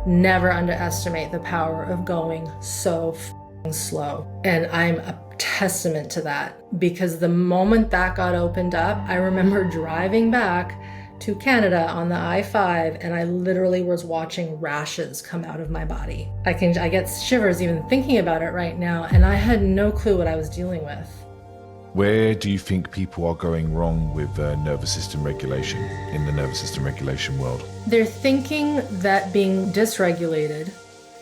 Never underestimate the power of going so slow. And I'm a testament to that, because the moment that got opened up, I remember driving back to Canada on the I-5, and I literally was watching rashes come out of my body. I get shivers even thinking about it right now, and I had no clue what I was dealing with. Where do you think people are going wrong with nervous system regulation in the nervous system regulation world? They're thinking that being dysregulated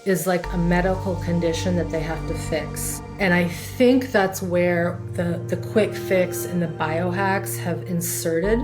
is like a medical condition that they have to fix. And I think that's where the quick fix and the biohacks have inserted,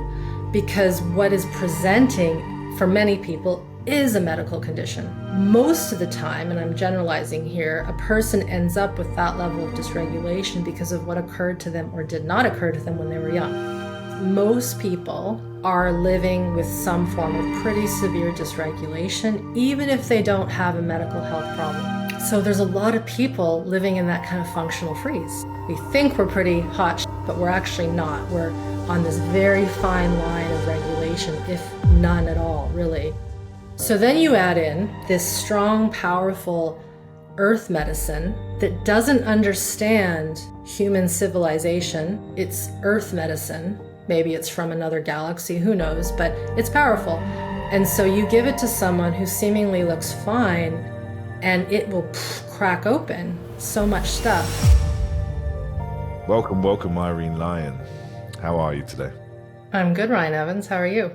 because what is presenting for many people is a medical condition. Most of the time, and I'm generalizing here, a person ends up with that level of dysregulation because of what occurred to them or did not occur to them when they were young. Most people are living with some form of pretty severe dysregulation, even if they don't have a medical health problem. So there's a lot of people living in that kind of functional freeze. We think we're pretty hot, but we're actually not. We're on this very fine line of regulation, if none at all, really. So then you add in this strong, powerful earth medicine that doesn't understand human civilization. It's earth medicine. Maybe it's from another galaxy, who knows, but it's powerful. And so you give it to someone who seemingly looks fine, and it will crack open so much stuff. Welcome, Irene Lyon. How are you today? I'm good, Ryan Evans. How are you?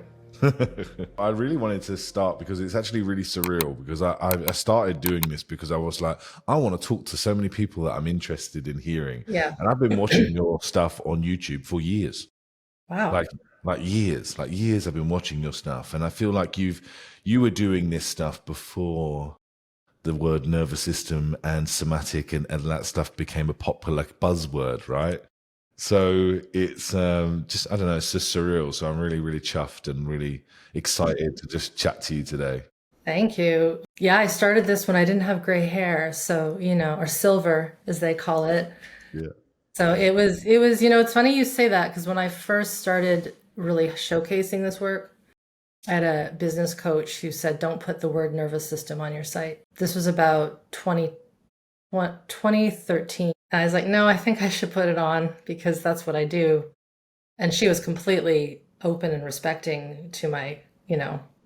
I really wanted to start because it's actually really surreal, because I started doing this because I was like, I want to talk to so many people that I'm interested in hearing. Yeah. And I've been watching your stuff on YouTube for years. Wow. Like years I've been watching your stuff. And I feel like you were doing this stuff before the word nervous system and somatic and that stuff became a popular buzzword, right? So it's just, I don't know, it's just surreal. So I'm really, really chuffed and really excited to just chat to you today. Thank you. Yeah, I started this when I didn't have gray hair, so, or silver, as they call it. Yeah. So it was, it's funny you say that, because when I first started really showcasing this work, I had a business coach who said, don't put the word nervous system on your site. This was about 2013. I was like, no, I think I should put it on because that's what I do. And she was completely open and respecting to my,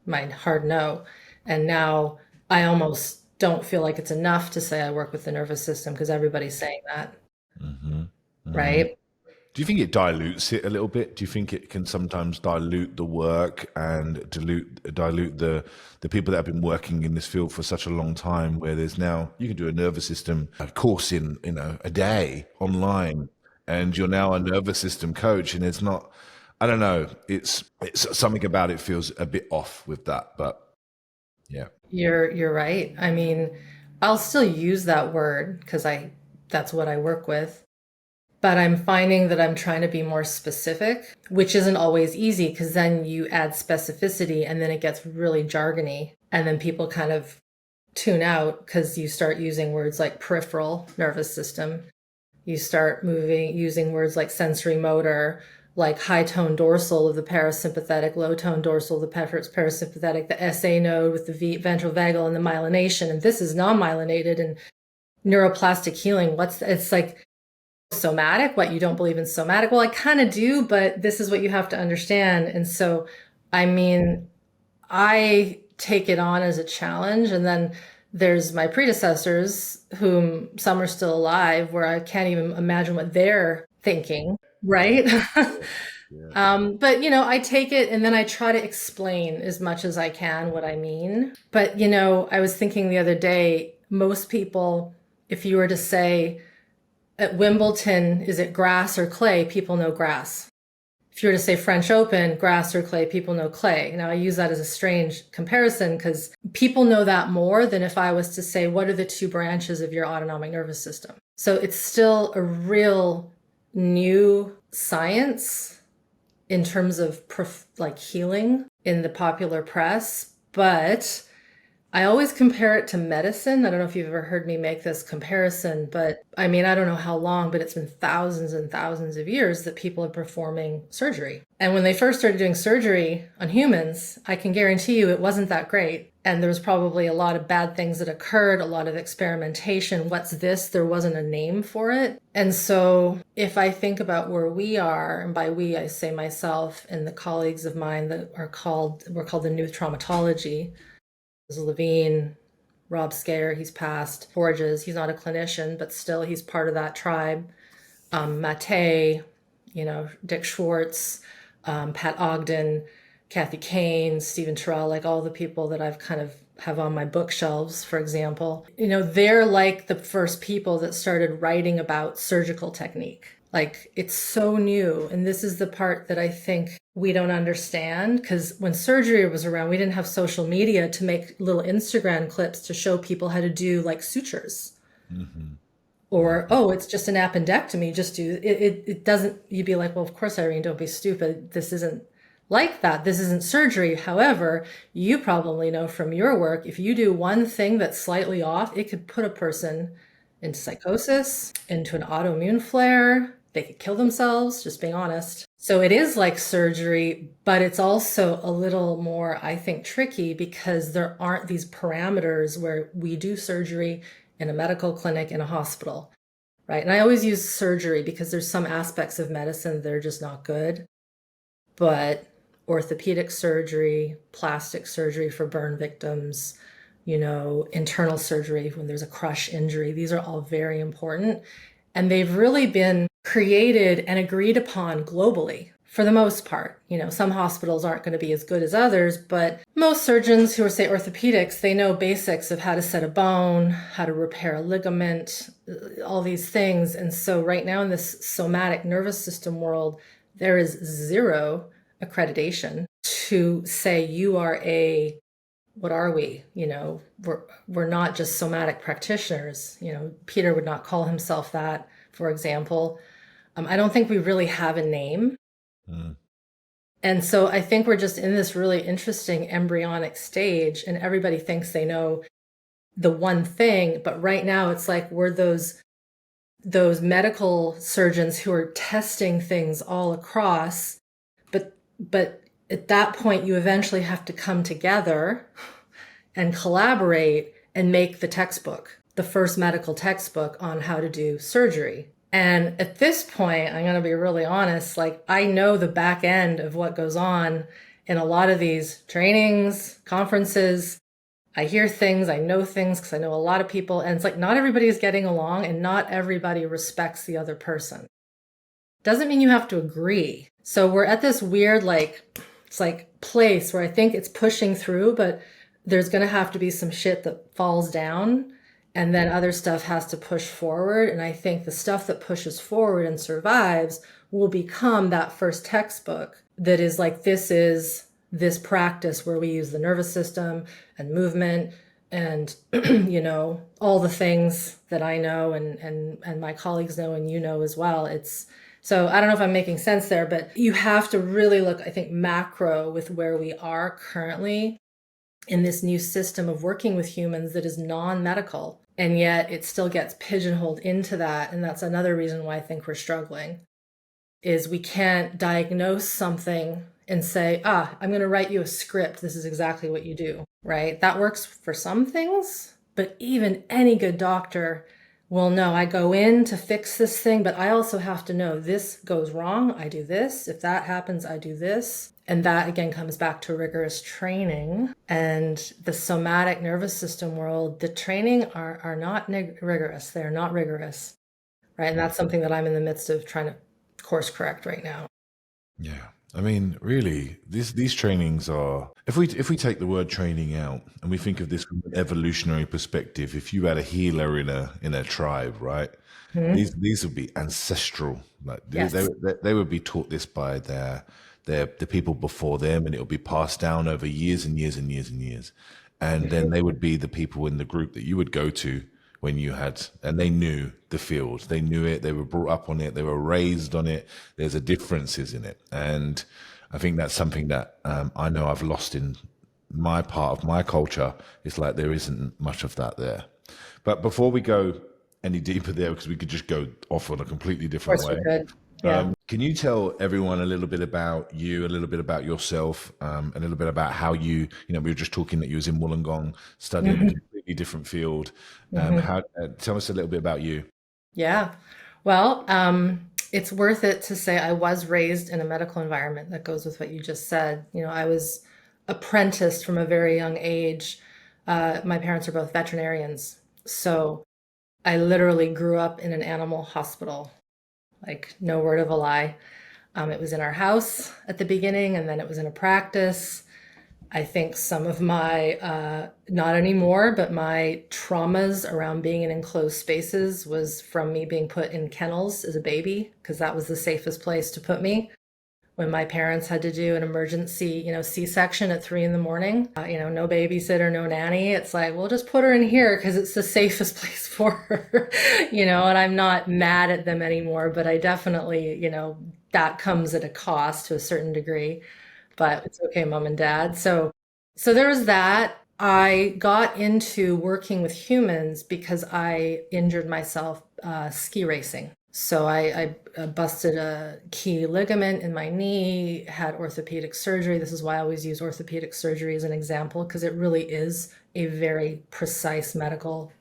my hard no. And now I almost don't feel like it's enough to say I work with the nervous system, because everybody's saying that. Mm-hmm. Mm-hmm. Right? Do you think it dilutes it a little bit? Do you think it can sometimes dilute the work and dilute the people that have been working in this field for such a long time, where there's now, you can do a nervous system course in, a day online, and you're now a nervous system coach, and it's not, I don't know, it's something about it feels a bit off with that, but yeah. You're right. I mean, I'll still use that word because that's what I work with. But I'm finding that I'm trying to be more specific, which isn't always easy, because then you add specificity and then it gets really jargony. And then people kind of tune out because you start using words like peripheral nervous system. You start using words like sensory motor, like high tone dorsal of the parasympathetic, low tone dorsal of the parasympathetic, the SA node with the ventral vagal and the myelination. And this is non-myelinated, and neuroplastic healing. It's like, somatic, what, you don't believe in somatic? Well, I kind of do, but this is what you have to understand. And so, I mean, I take it on as a challenge. And then there's my predecessors, whom some are still alive, where I can't even imagine what they're thinking, right? Yeah. But, I take it and then I try to explain as much as I can what I mean. But, I was thinking the other day, most people, if you were to say, at Wimbledon, is it grass or clay? People know grass. If you were to say French Open, grass or clay, people know clay. Now, I use that as a strange comparison because people know that more than if I was to say, what are the two branches of your autonomic nervous system? So it's still a real new science in terms of healing in the popular press, but I always compare it to medicine. I don't know if you've ever heard me make this comparison, but I mean, I don't know how long, but it's been thousands and thousands of years that people are performing surgery. And when they first started doing surgery on humans, I can guarantee you it wasn't that great. And there was probably a lot of bad things that occurred, a lot of experimentation. What's this? There wasn't a name for it. And so if I think about where we are, and by we, I say myself and the colleagues of mine that we're called the new traumatology. There's Levine, Rob Scare, he's passed. Forges, he's not a clinician, but still he's part of that tribe. Mate, Dick Schwartz, Pat Ogden, Kathy Kane, Stephen Terrell, like all the people that I've kind of have on my bookshelves, for example. They're like the first people that started writing about surgical technique. Like, it's so new. And this is the part that I think we don't understand, because when surgery was around, we didn't have social media to make little Instagram clips to show people how to do like sutures. Mm-hmm. Or, oh, it's just an appendectomy, just do it. It doesn't, you'd be like, well, of course, Irene, don't be stupid. This isn't like that. This isn't surgery. However, you probably know from your work, if you do one thing that's slightly off, it could put a person into psychosis, into an autoimmune flare. They could kill themselves, just being honest. So it is like surgery, but it's also a little more, I think, tricky, because there aren't these parameters where we do surgery in a medical clinic, in a hospital, right? And I always use surgery because there's some aspects of medicine that are just not good. But orthopedic surgery, plastic surgery for burn victims, internal surgery when there's a crush injury, these are all very important. And they've really been created and agreed upon globally for the most part. Some hospitals aren't going to be as good as others, but most surgeons who are, say, orthopedics, they know basics of how to set a bone, how to repair a ligament, all these things. And so right now in this somatic nervous system world, there is zero accreditation to say you are what are we? We're not just somatic practitioners. Peter would not call himself that, for example. I don't think we really have a name. Mm. And so I think we're just in this really interesting embryonic stage, and everybody thinks they know the one thing. But right now it's like we're those medical surgeons who are testing things all across. But at that point, you eventually have to come together and collaborate and make the textbook, the first medical textbook on how to do surgery. And at this point, I'm going to be really honest, like, I know the back end of what goes on in a lot of these trainings, conferences. I hear things, I know things because I know a lot of people, and it's like not everybody is getting along and not everybody respects the other person. Doesn't mean you have to agree. So we're at this weird, it's like place where I think it's pushing through, but there's going to have to be some shit that falls down, and then other stuff has to push forward. And I think the stuff that pushes forward and survives will become that first textbook that is like, this is this practice where we use the nervous system and movement and, all the things that I know and my colleagues know and as well. So I don't know if I'm making sense there, but you have to really look, I think, macro with where we are currently in this new system of working with humans that is non-medical. And yet it still gets pigeonholed into that. And that's another reason why I think we're struggling, is we can't diagnose something and say, I'm going to write you a script. This is exactly what you do, right? That works for some things, but even any good doctor will know, I go in to fix this thing, but I also have to know this goes wrong, I do this. If that happens, I do this. And that again comes back to rigorous training. And the somatic nervous system world, the training are not rigorous. They're not rigorous, right? And that's something that I'm in the midst of trying to course correct right now. Yeah. I mean, really, these trainings are, if we take the word training out and we think of this from an evolutionary perspective, if you had a healer in a tribe, right? Mm-hmm. These would be ancestral. Like yes. they would be taught this by the people before them, and it would be passed down over years and years and years and years. And then they would be the people in the group that you would go to when you had, and they knew the field, they knew it, they were brought up on it, they were raised on it. There's a differences in it. And I think that's something that I know I've lost in my part of my culture. It's like there isn't much of that there. But before we go any deeper there, because we could just go off on a completely different way. Yeah. Can you tell everyone a little bit about you, a little bit about yourself, a little bit about how we were just talking that you was in Wollongong studying a Hmm. completely different field. Hmm. How Tell us a little bit about you. Yeah. Well, it's worth it to say I was raised in a medical environment. That goes with what you just said. I was apprenticed from a very young age. My parents are both veterinarians. So I literally grew up in an animal hospital, like no word of a lie. It was in our house at the beginning, and then it was in a practice. I think some of my, not anymore, but my traumas around being in enclosed spaces was from me being put in kennels as a baby, because that was the safest place to put me. When my parents had to do an emergency, C-section at 3 in the morning, no babysitter, no nanny. It's like, we'll just put her in here because it's the safest place for her, and I'm not mad at them anymore, but I definitely, that comes at a cost to a certain degree, but it's okay, mom and dad. So there was that. I got into working with humans because I injured myself ski racing. So I busted a key ligament in my knee, had orthopedic surgery. This is why I always use orthopedic surgery as an example, because it really is a very precise medical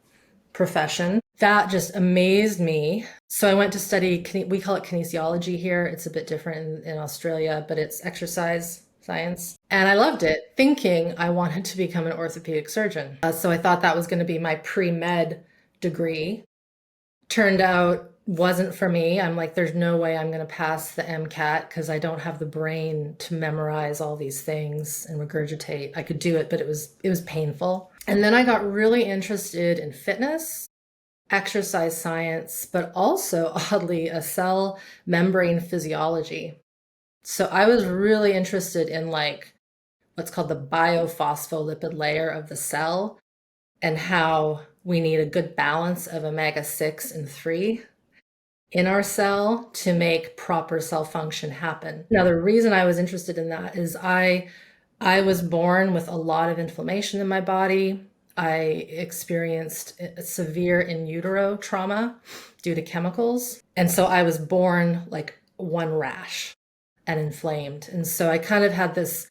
profession. That just amazed me. So I went to study, we call it kinesiology here. It's a bit different in Australia, but it's exercise science. And I loved it, thinking I wanted to become an orthopedic surgeon. So I thought that was going to be my pre-med degree. Turned out wasn't for me. I'm like, there's no way I'm going to pass the MCAT because I don't have the brain to memorize all these things and regurgitate. I could do it, but it was painful. And then I got really interested in fitness, exercise science, but also oddly a cell membrane physiology. So I was really interested in like what's called the biophospholipid layer of the cell and how we need a good balance of omega-6 and 3 in our cell to make proper cell function happen. Now, the reason I was interested in that is I was born with a lot of inflammation in my body. I experienced a severe in utero trauma due to chemicals. And so I was born like one rash and inflamed. And so I kind of had this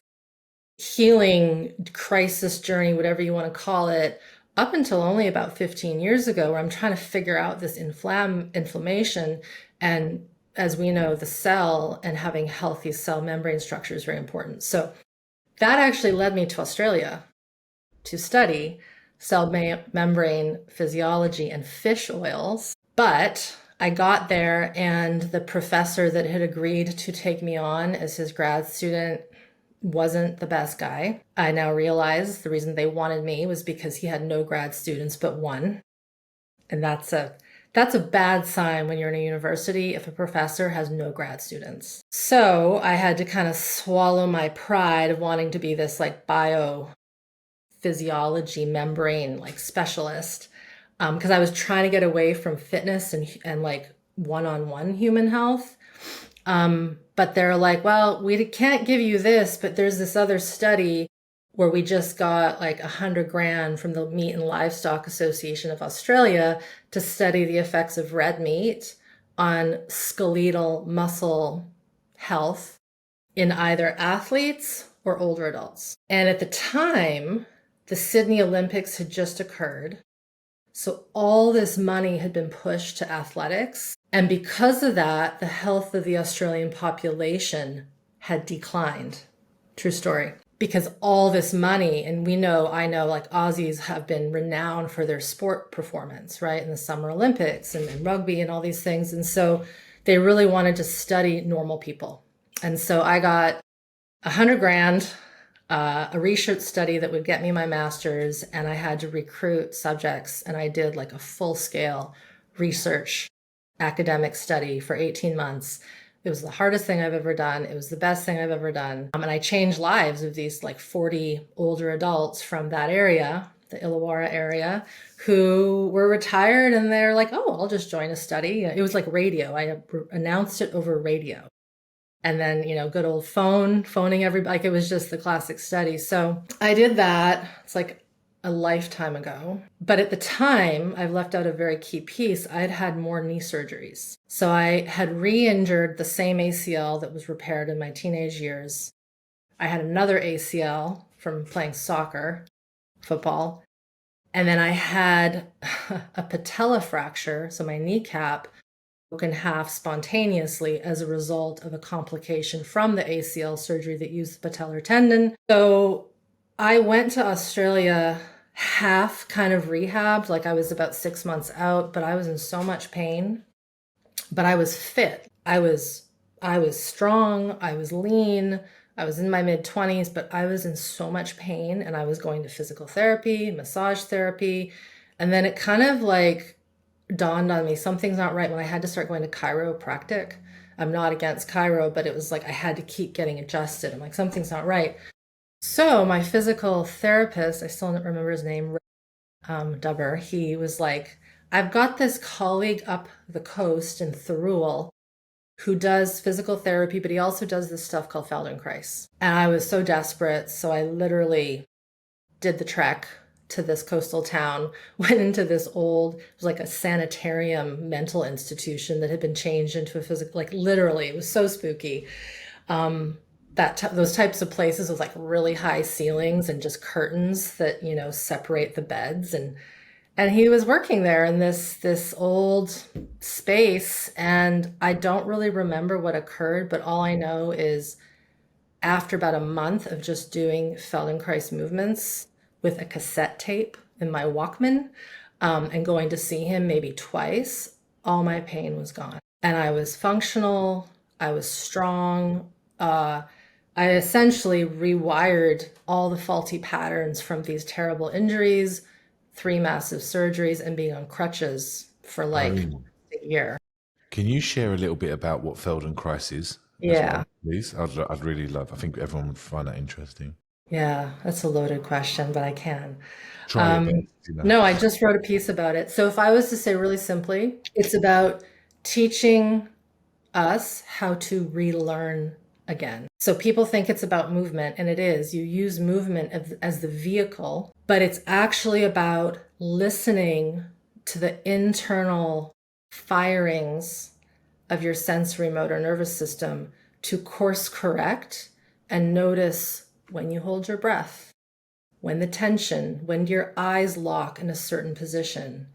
healing crisis journey, whatever you want to call it, up until only about 15 years ago, where I'm trying to figure out this inflammation. And as we know, the cell and having healthy cell membrane structure is very important. So that actually led me to Australia to study cell membrane physiology and fish oils. But I got there, and the professor that had agreed to take me on as his grad student wasn't the best guy. I now realize the reason they wanted me was because he had no grad students but one. And that's a bad sign when you're in a university if a professor has no grad students. So I had to kind of swallow my pride of wanting to be this like biophysiology membrane like specialist, because I was trying to get away from fitness and like one-on-one human health. But they're like, well, we can't give you this, but there's this other study where we just got like 100 grand from the Meat and Livestock Association of Australia to study the effects of red meat on skeletal muscle health in either athletes or older adults. And at the time, the Sydney Olympics had just occurred. So all this money had been pushed to athletics. And because of that, the health of the Australian population had declined. True story. Because all this money, and I know like Aussies have been renowned for their sport performance, right? In the Summer Olympics and rugby and all these things. And so they really wanted to study normal people. And so I got 100 grand, a research study that would get me my master's, and I had to recruit subjects, and I did like a full-scale research academic study for 18 months. It was the hardest thing I've ever done. It was the best thing I've ever done. And I changed lives of these like 40 older adults from that area, the Illawarra area, who were retired, and they're like, oh, I'll just join a study. It was like radio. I announced it over radio. And then, good old phoning everybody. Like it was just the classic study. So I did that. It's like a lifetime ago. But at the time, I've left out a very key piece. I'd had more knee surgeries. So I had re-injured the same ACL that was repaired in my teenage years. I had another ACL from playing soccer, football. And then I had a patella fracture, so my kneecap broke in half spontaneously as a result of a complication from the ACL surgery that used the patellar tendon. So I went to Australia half kind of rehabbed, like I was about 6 months out, but I was in so much pain. But I was fit. I was strong, I was lean, I was in my mid-20s, but I was in so much pain, and I was going to physical therapy, massage therapy, and then it kind of like dawned on me something's not right when I had to start going to chiropractic. I'm not against chiro, but it was like I had to keep getting adjusted. I'm like, something's not right. So my physical therapist, I still don't remember his name, Dubber, he was like, I've got this colleague up the coast in Thirroul who does physical therapy, but he also does this stuff called Feldenkrais. And I was so desperate, so I literally did the trek to this coastal town, went into this old, it was like a sanitarium mental institution that had been changed into a physical, like literally, it was so spooky. Those types of places with like really high ceilings and just curtains that, separate the beds. And he was working there in this old space, and I don't really remember what occurred, but all I know is after about a month of just doing Feldenkrais movements with a cassette tape in my Walkman, and going to see him maybe twice, all my pain was gone. And I was functional, I was strong. I essentially rewired all the faulty patterns from these terrible injuries, 3 massive surgeries, and being on crutches for like Irene, a year. can you share a little bit about what Feldenkrais is as Yeah. well, please? I'd really love. I think everyone would find that interesting. Yeah, that's a loaded question, but I can. Try your best, No, I just wrote a piece about it. So if I was to say really simply, it's about teaching us how to relearn again. So people think it's about movement, and it is. You use movement as the vehicle, but it's actually about listening to the internal firings of your sensory motor nervous system to course correct and notice when you hold your breath, when the tension, when your eyes lock in a certain position,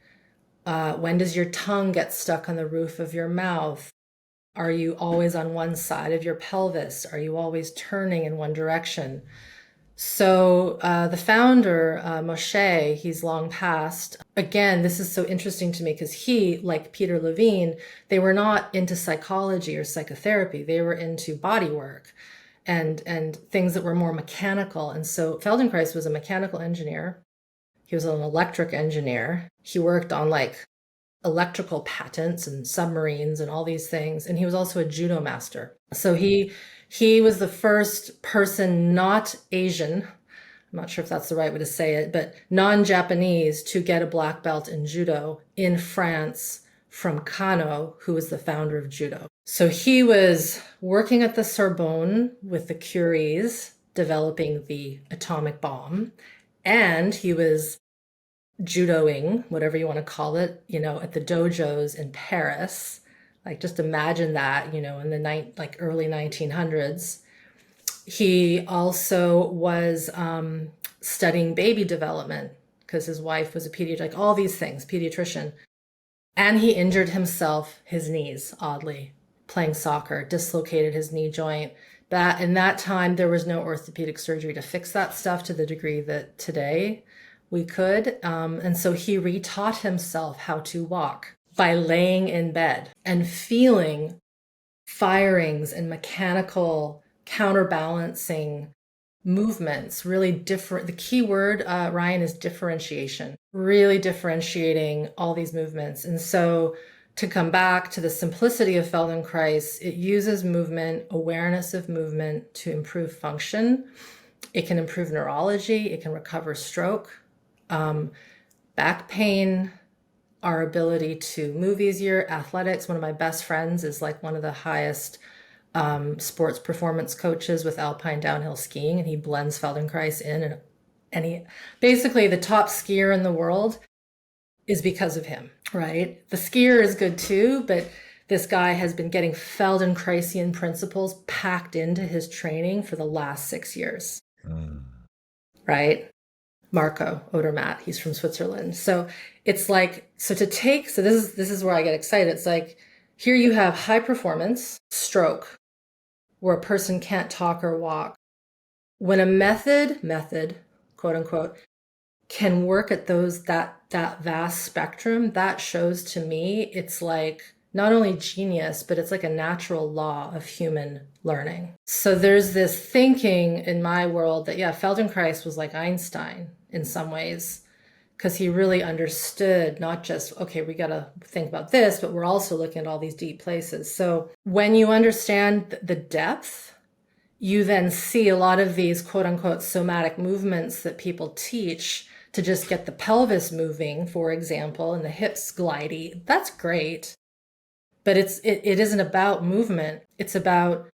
when does your tongue get stuck on the roof of your mouth? Are you always on one side of your pelvis? Are you always turning in one direction? So the founder, Moshe, he's long passed. Again, this is so interesting to me because he, like Peter Levine, they were not into psychology or psychotherapy. They were into body work and things that were more mechanical. And so Feldenkrais was a mechanical engineer. He was an electric engineer. He worked on like electrical patents and submarines and all these things. And he was also a judo master. So he was the first person, not Asian, I'm not sure if that's the right way to say it, but non-Japanese, to get a black belt in judo in France from Kano, who was the founder of judo. So he was working at the Sorbonne with the Curies, developing the atomic bomb, and he was judoing, whatever you want to call it, at the dojos in Paris. Like, just imagine that, in the early 1900s. He also was studying baby development because his wife was a pediatrician, like all these things, pediatrician. And he injured himself, his knees, oddly, playing soccer, dislocated his knee joint. That in that time, there was no orthopedic surgery to fix that stuff to the degree that today we could. And so he retaught himself how to walk by laying in bed and feeling firings and mechanical counterbalancing movements, really different. The key word, Ryan, is differentiation, really differentiating all these movements. And so to come back to the simplicity of Feldenkrais, it uses movement, awareness of movement to improve function. It can improve neurology. It can recover stroke, back pain, our ability to move easier, athletics. One of my best friends is like one of the highest sports performance coaches with alpine downhill skiing, and he blends Feldenkrais in and And basically the top skier in the world is because of him, right? The skier is good too, but this guy has been getting Feldenkraisian principles packed into his training for the last 6 years, right? Marco Odermatt, he's from Switzerland. So it's like, so this is where I get excited. It's like, here you have high performance stroke, where a person can't talk or walk. When a method, quote unquote, can work at that vast spectrum, that shows to me it's like not only genius, but it's like a natural law of human learning. So there's this thinking in my world that, yeah, Feldenkrais was like Einstein in some ways, because he really understood not just, okay, we got to think about this, but we're also looking at all these deep places. So when you understand the depth, you then see a lot of these quote unquote somatic movements that people teach to just get the pelvis moving, for example, and the hips glidey. That's great. But it isn't about movement. It's about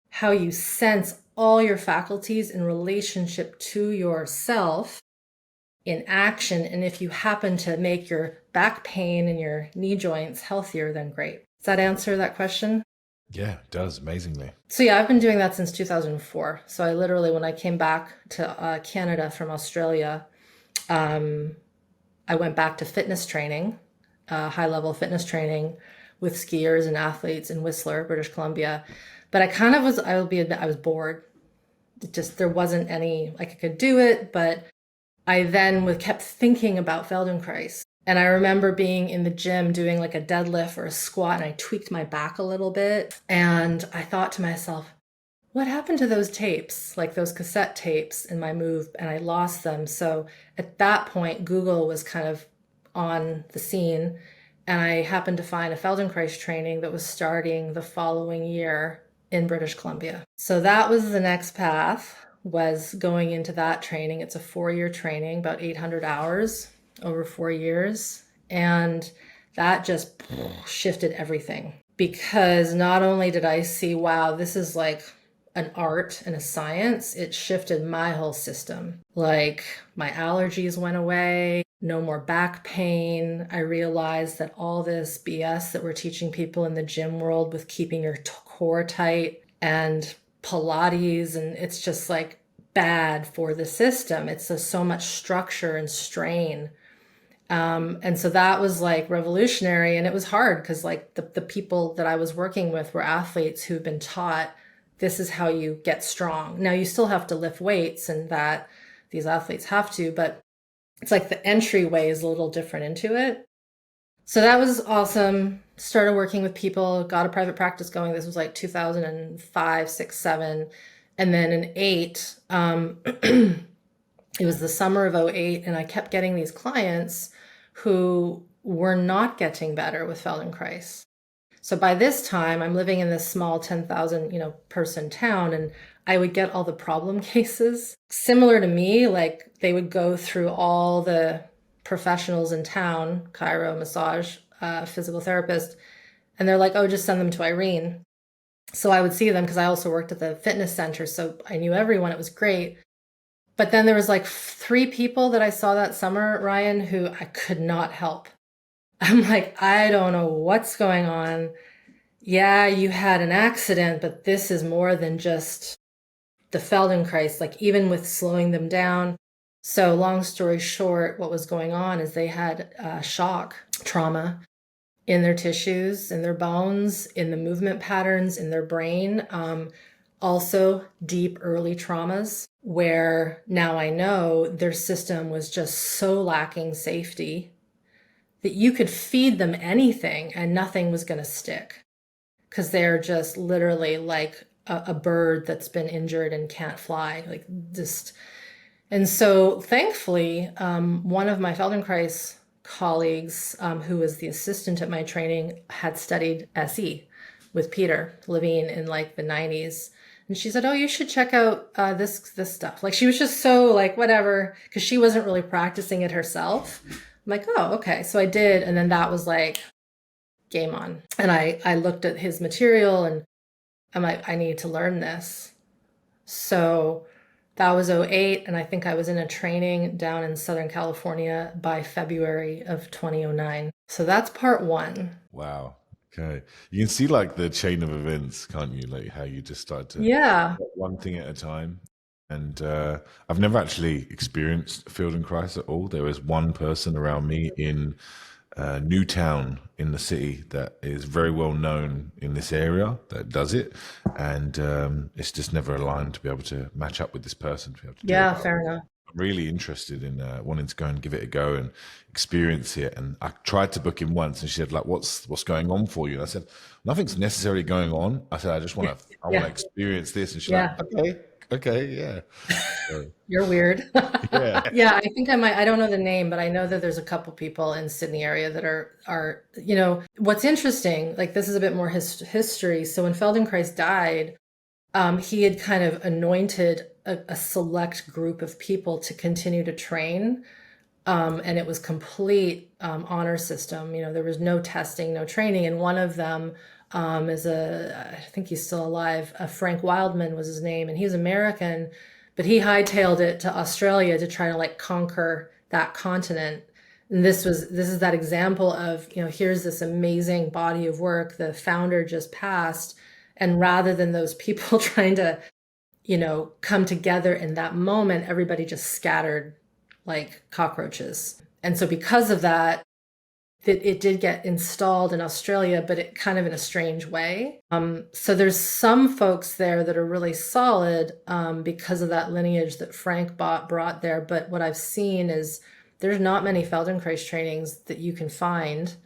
how you sense all your faculties in relationship to yourself in action. And if you happen to make your back pain and your knee joints healthier, then great. Does that answer that question? Yeah, it does, amazingly. So yeah, I've been doing that since 2004. So I literally, when I came back to Canada from Australia, I went back to fitness training, high-level fitness training with skiers and athletes in Whistler, British Columbia. But I was bored. There wasn't any, like I could do it, but I then kept thinking about Feldenkrais. And I remember being in the gym doing like a deadlift or a squat, and I tweaked my back a little bit. And I thought to myself, what happened to those tapes, like those cassette tapes in my move? And I lost them. So at that point, Google was kind of on the scene. And I happened to find a Feldenkrais training that was starting the following year in British Columbia. So that was the next path, was going into that training. It's a 4-year training, about 800 hours over 4 years. And that just shifted everything, because not only did I see, wow, this is like an art and a science, it shifted my whole system. Like my allergies went away, no more back pain. I realized that all this BS that we're teaching people in the gym world with keeping your core tight and Pilates, and it's just like bad for the system. It's so much structure and strain. And so that was like revolutionary, and it was hard because like the people that I was working with were athletes who've been taught this is how you get strong. Now you still have to lift weights, and that these athletes have to, but it's like the entryway is a little different into it. So that was awesome. Started working with people, got a private practice going. This was like 2005, 6, 7. And then in 8, it was the summer of 08, and I kept getting these clients who were not getting better with Feldenkrais. So by this time, I'm living in this small 10,000, person town, and I would get all the problem cases. Similar to me, like they would go through all the professionals in town, chiro, massage, physical therapist, and they're like, oh, just send them to Irene. So I would see them because I also worked at the fitness center, so I knew everyone. It was great. But then there was like 3 people that I saw that summer, Ryan, who I could not help. I'm like, I don't know what's going on. Yeah, you had an accident, but this is more than just the Feldenkrais, like even with slowing them down. So long story short, what was going on is they had shock trauma in their tissues, in their bones, in the movement patterns, in their brain. Also deep early traumas where now I know their system was just so lacking safety that you could feed them anything and nothing was going to stick, because they're just literally like a bird that's been injured and can't fly, like just. And so thankfully, one of my Feldenkrais colleagues, who was the assistant at my training, had studied SE with Peter Levine in like the 90s. And she said, oh, you should check out this stuff. Like she was just so like, whatever, because she wasn't really practicing it herself. I'm like, oh, okay. So I did. And then that was like game on. And I looked at his material and I'm like, I need to learn this. So That was '08, and I think I was in a training down in Southern California by February of 2009. So that's part one. Wow. Okay. You can see like the chain of events, can't you? Like how you just started to Yeah. one thing at a time. And I've never actually experienced Feldenkrais at all. There was one person around me in Newtown in the city that is very well known in this area that does it, and it's just never aligned to be able to match up with this person to be able to do it. Yeah, But fair enough. I'm really interested in wanting to go and give it a go and experience it. And I tried to book him once, and she said, "Like, what's going on for you?" And I said, "Nothing's necessarily going on." I said, I want to Yeah. experience this." And she's like, Yeah. "Okay, okay, yeah." So, You're weird. yeah, Yeah, I think I might, I don't know the name, but I know that there's a couple people in Sydney area that what's interesting, like this is a bit more history. So when Feldenkrais died, he had kind of anointed a select group of people to continue to train. And it was complete honor system. There was no testing, no training. And one of them I think he's still alive. Frank Wildman was his name, and he's American, but he hightailed it to Australia to try to like conquer that continent. And this is that example of, here's this amazing body of work. The founder just passed, and rather than those people trying to, come together in that moment, everybody just scattered like cockroaches. And so because of that, it did get installed in Australia, but it kind of in a strange way. So there's some folks there that are really solid because of that lineage that Frank brought there. But what I've seen is there's not many Feldenkrais trainings that you can find.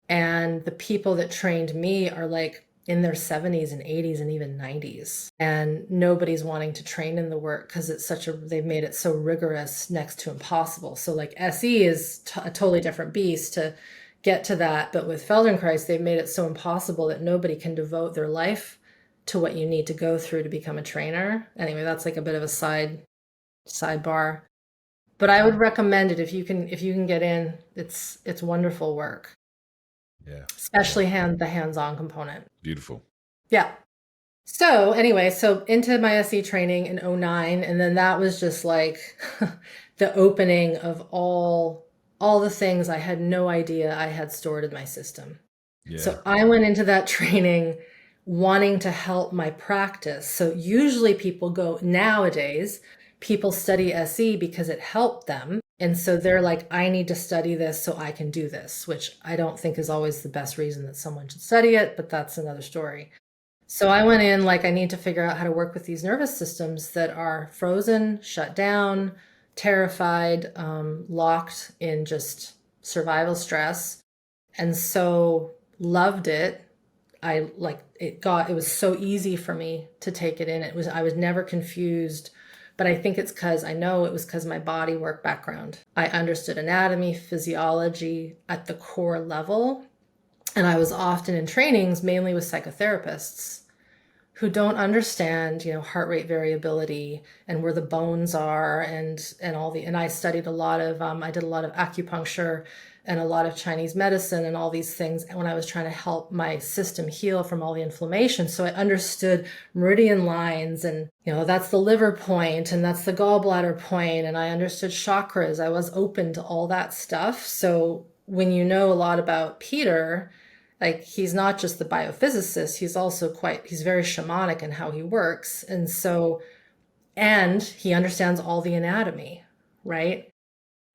And the people that trained me are like in their 70s and 80s and even 90s. And nobody's wanting to train in the work because they've made it so rigorous, next to impossible. So like SE is a totally different beast to get to that. But with Feldenkrais, they've made it so impossible that nobody can devote their life to what you need to go through to become a trainer. Anyway, that's like a bit of a sidebar. But I would recommend it if you can get in. It's wonderful work, yeah, yeah, especially the hands-on component. beautiful. Yeah. So anyway, so into my SE training in '09, and then that was just like the opening of all the things I had no idea I had stored in my system. Yeah, So I went into that training wanting to help my practice. So usually nowadays, people study SE because it helped them. And so they're like, I need to study this so I can do this, which I don't think is always the best reason that someone should study it, but that's another story. So I went in like, I need to figure out how to work with these nervous systems that are frozen, shut down, terrified, locked in just survival stress. And so loved it. It was so easy for me to take it in. I was never confused, but I know it was because my body work background. I understood anatomy, physiology at the core level. And I was often in trainings, mainly with psychotherapists who don't understand, heart rate variability and where the bones are and I studied I did a lot of acupuncture and a lot of Chinese medicine and all these things when I was trying to help my system heal from all the inflammation. So I understood meridian lines and, that's the liver point and that's the gallbladder point. And I understood chakras. I was open to all that stuff. So when you know a lot about Peter, like he's not just the biophysicist, he's very shamanic in how he works. And he understands all the anatomy, right?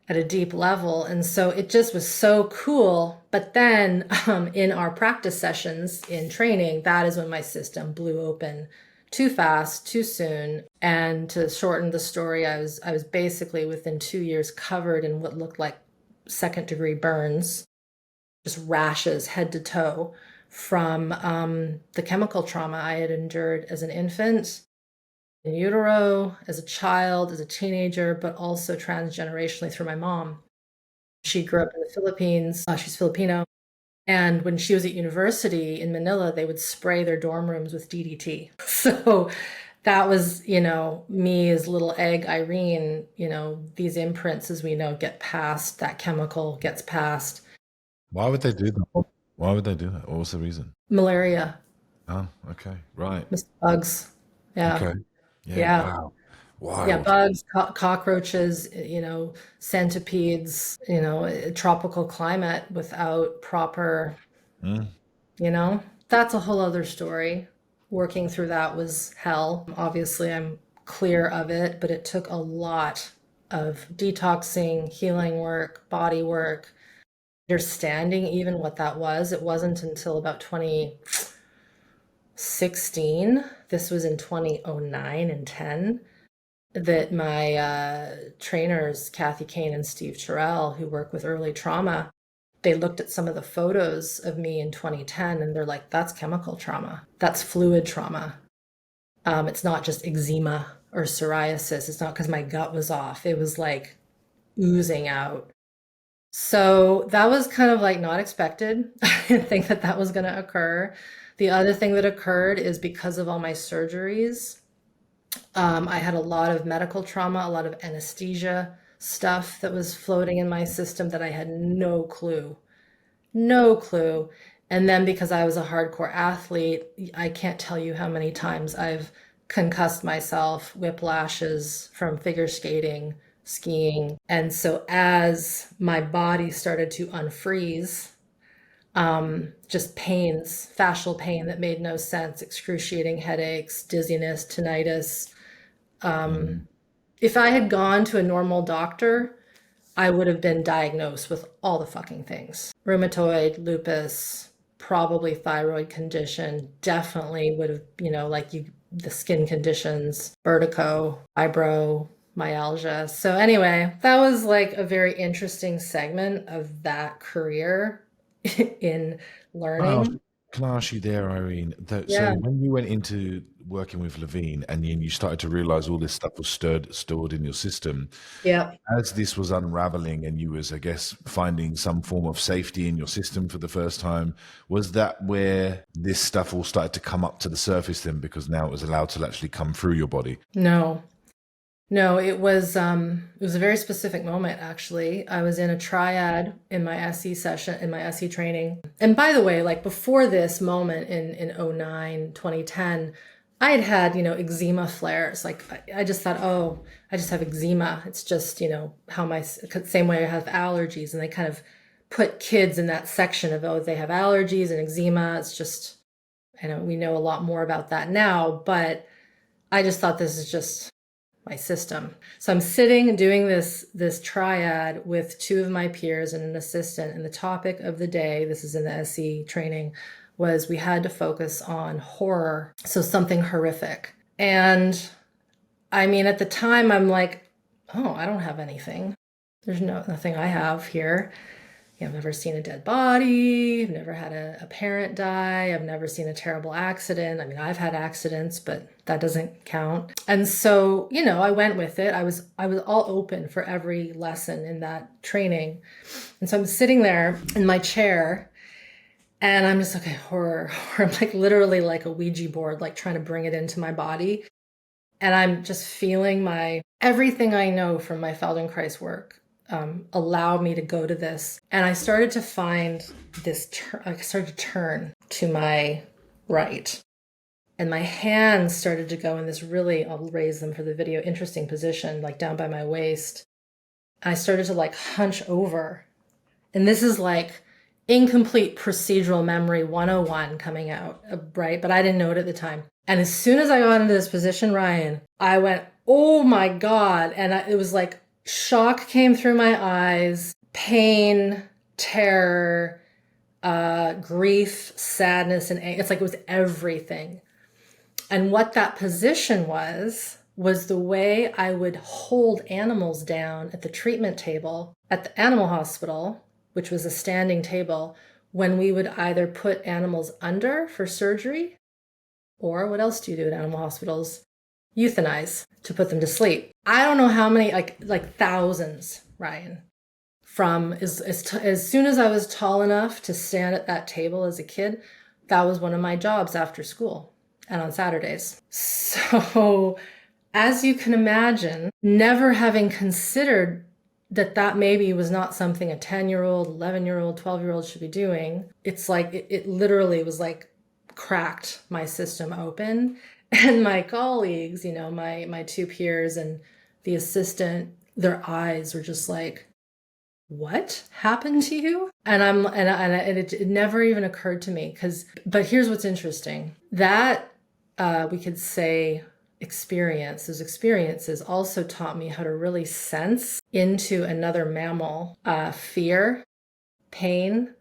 At a deep level. And so it just was so cool. But then in our practice sessions in training, that is when my system blew open too fast, too soon. And to shorten the story, I was basically within 2 years covered in what looked like second-degree burns, just rashes head to toe from the chemical trauma I had endured as an infant, in utero, as a child, as a teenager, but also transgenerationally through my mom. She grew up in the Philippines. She's Filipino. And when she was at university in Manila, they would spray their dorm rooms with DDT. So that was, me as little egg Irene, these imprints, as we know, get passed, that chemical gets passed. Why would they do that? Why would they do that? What was the reason? Malaria, Oh, okay, right. bugs. Yeah. Okay. Yeah, Yeah. wow. Yeah, Wild. bugs, cockroaches, centipedes, a tropical climate without proper, Mm. that's a whole other story. Working through that was hell. Obviously, I'm clear of it, but it took a lot of detoxing, healing work, body work, understanding even what that was. It wasn't until about 2016, this was in 2009 and 10, that my trainers, Kathy Kane and Steve Terrell, who work with early trauma, they looked at some of the photos of me in 2010 and they're like, that's chemical trauma. That's fluid trauma. It's not just eczema or psoriasis. It's not because my gut was off. It was like oozing out. So that was kind of like not expected. I didn't think that that was going to occur. The other thing that occurred is because of all my surgeries, I had a lot of medical trauma, a lot of anesthesia stuff that was floating in my system that I had no clue, no clue. And then because I was a hardcore athlete, I can't tell you how many times I've concussed myself, whiplashes from figure skating, skiing. And so as my body started to unfreeze, just pains, fascial pain that made no sense, excruciating headaches, dizziness, tinnitus. Mm. If I had gone to a normal doctor, I would have been diagnosed with all the fucking things. Rheumatoid, lupus, probably thyroid condition, definitely would have, the skin conditions, vertigo, fibromyalgia. So anyway, that was like a very interesting segment of that career in Can I ask, learning. can I ask you there, Irene? So Yeah. when you went into working with Levine and you started to realize all this stuff was stored in your system, Yeah. as this was unraveling and you was, I guess, finding some form of safety in your system for the first time, was that where this stuff all started to come up to the surface then because now it was allowed to actually come through your body? No. No, it was a very specific moment actually. I was in a triad in my SE session, in my SE training. And by the way, like before this moment in '09, 2010, I had had, eczema flares. Like I just thought, oh, I just have eczema. It's just, how same way I have allergies. And they kind of put kids in that section of, oh, they have allergies and eczema. It's just, we know a lot more about that now, but I just thought this is just my system. So I'm sitting and doing this triad with two of my peers and an assistant, and the topic of the day, this is in the SE training, was we had to focus on horror, so something horrific. And I mean, at the time, I'm like, oh, I don't have anything. There's nothing I have here. I've never seen a dead body. I've never had a parent die. I've never seen a terrible accident. I mean, I've had accidents, but that doesn't count. And so, I went with it. I was all open for every lesson in that training. And so I'm sitting there in my chair and I'm just, okay, horror. I'm like literally like a Ouija board, like trying to bring it into my body. And I'm just feeling everything I know from my Feldenkrais work allow me to go to this. And I started to find I started to turn to my right. And my hands started to go in this really, I'll raise them for the video, interesting position, like down by my waist. I started to like hunch over. And this is like incomplete procedural memory 101 coming out, right? But I didn't know it at the time. And as soon as I got into this position, Ryan, I went, oh my God. And it was like, shock came through my eyes, pain, terror, grief, sadness, and anger. It's like it was everything. And what that position was the way I would hold animals down at the treatment table at the animal hospital, which was a standing table, when we would either put animals under for surgery, or what else do you do at animal hospitals? Euthanize, to put them to sleep. I don't know how many, like thousands, Ryan. From as soon as I was tall enough to stand at that table as a kid, that was one of my jobs after school and on Saturdays. So, as you can imagine, never having considered that maybe was not something a 10-year-old, 11-year-old, 12-year-old should be doing, it's like it literally was like cracked my system open. And my colleagues, my two peers and the assistant, their eyes were just like, what happened to you? And it never even occurred to me but here's what's interesting. That we could say those experiences also taught me how to really sense into another mammal, fear, pain.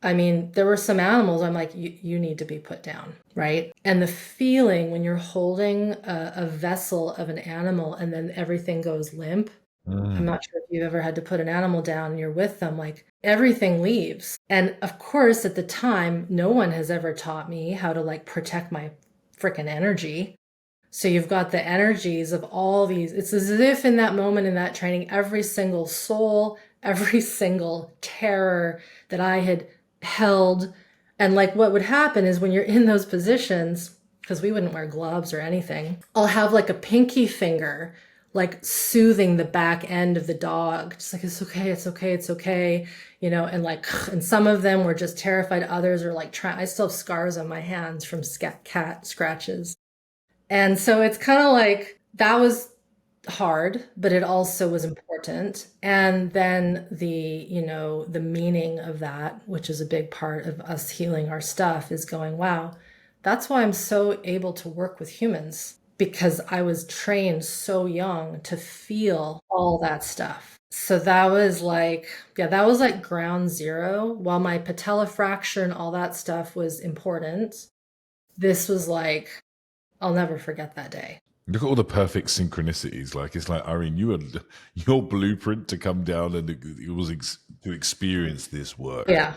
I mean, there were some animals I'm like, you need to be put down, right? And the feeling when you're holding a vessel of an animal and then everything goes limp. I'm not sure if you've ever had to put an animal down and you're with them, like everything leaves. And of course, at the time, no one has ever taught me how to like protect my freaking energy. So you've got the energies of all these. It's as if in that moment in that training, every single soul, every single terror that I had held. And like what would happen is when you're in those positions, because we wouldn't wear gloves or anything, I'll have like a pinky finger like soothing the back end of the dog, just like, it's okay, it's okay, it's okay, and some of them were just terrified. Others are like, I still have scars on my hands from cat scratches. And so it's kind of like that was hard, but it also was important. And then the meaning of that, which is a big part of us healing our stuff, is going, wow, that's why I'm so able to work with humans, because I was trained so young to feel all that stuff. So that was like, yeah, that was like ground zero. While my patella fracture and all that stuff was important, this was like, I'll never forget that day. Look at all the perfect synchronicities. Like it's like Irene, you had your blueprint to come down and it was to experience this work. Yeah.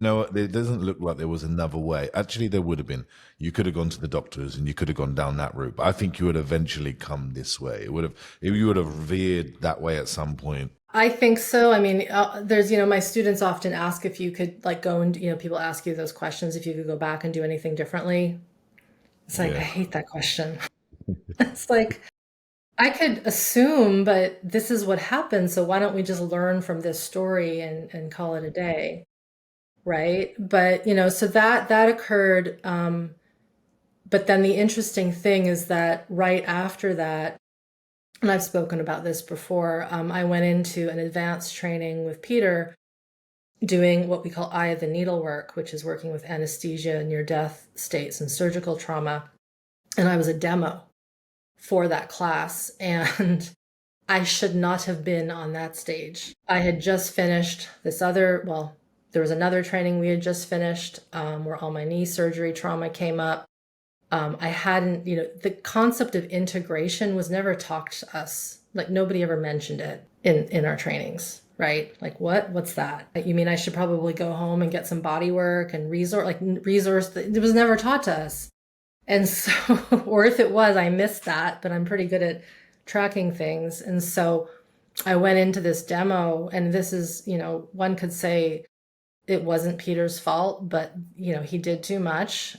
No, it doesn't look like there was another way. Actually, there would have been. You could have gone to the doctors and you could have gone down that route. But I think you would eventually come this way. It would have. You would have veered that way at some point. I think so. I mean, there's, my students often ask if you could like go and, people ask you those questions, if you could go back and do anything differently. It's like, I Yeah. hate that question. It's like, I could assume, but this is what happened. So why don't we just learn from this story and call it a day? Right. But, so that occurred. But then the interesting thing is that right after that, and I've spoken about this before, I went into an advanced training with Peter doing what we call eye of the needle work, which is working with anesthesia, near death states, and surgical trauma. And I was a demo for that class. And I should not have been on that stage. I had just finished there was another training we had just finished where all my knee surgery trauma came up. I hadn't, the concept of integration was never talked to us. Like nobody ever mentioned it in our trainings, right? Like what's that? You mean I should probably go home and get some body work and resource? It was never taught to us. And so, or if it was, I missed that, but I'm pretty good at tracking things. And so I went into this demo, and this is, one could say it wasn't Peter's fault, but, he did too much.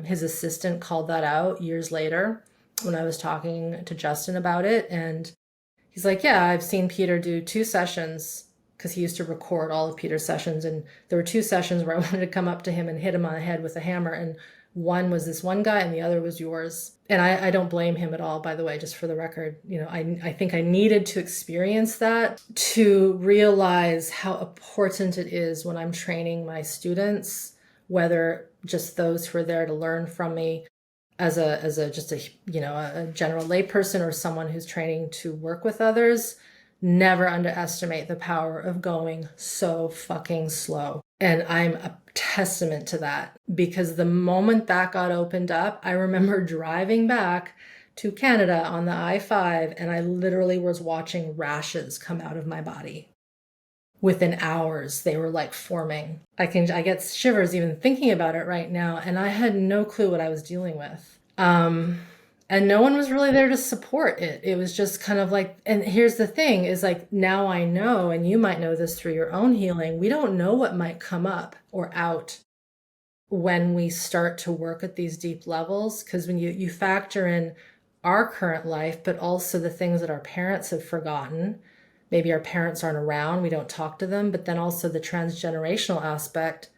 His assistant called that out years later when I was talking to Justin about it. And he's like, yeah, I've seen Peter do 2 sessions, because he used to record all of Peter's sessions. And there were 2 sessions where I wanted to come up to him and hit him on the head with a hammer. And one was this one guy and the other was yours. And I don't blame him at all, by the way, just for the record. I think I needed to experience that to realize how important it is when I'm training my students, whether just those who are there to learn from me as a general layperson or someone who's training to work with others. Never underestimate the power of going so fucking slow. And I'm a testament to that, because the moment that got opened up, I remember driving back to Canada on the I-5, and I literally was watching rashes come out of my body. Within hours, they were like forming. I get shivers even thinking about it right now, and I had no clue what I was dealing with. And no one was really there to support it. It was just kind of like, and here's the thing is like, now I know, and you might know this through your own healing, we don't know what might come up or out when we start to work at these deep levels. Because when you factor in our current life, but also the things that our parents have forgotten, maybe our parents aren't around, we don't talk to them, but then also the transgenerational aspect,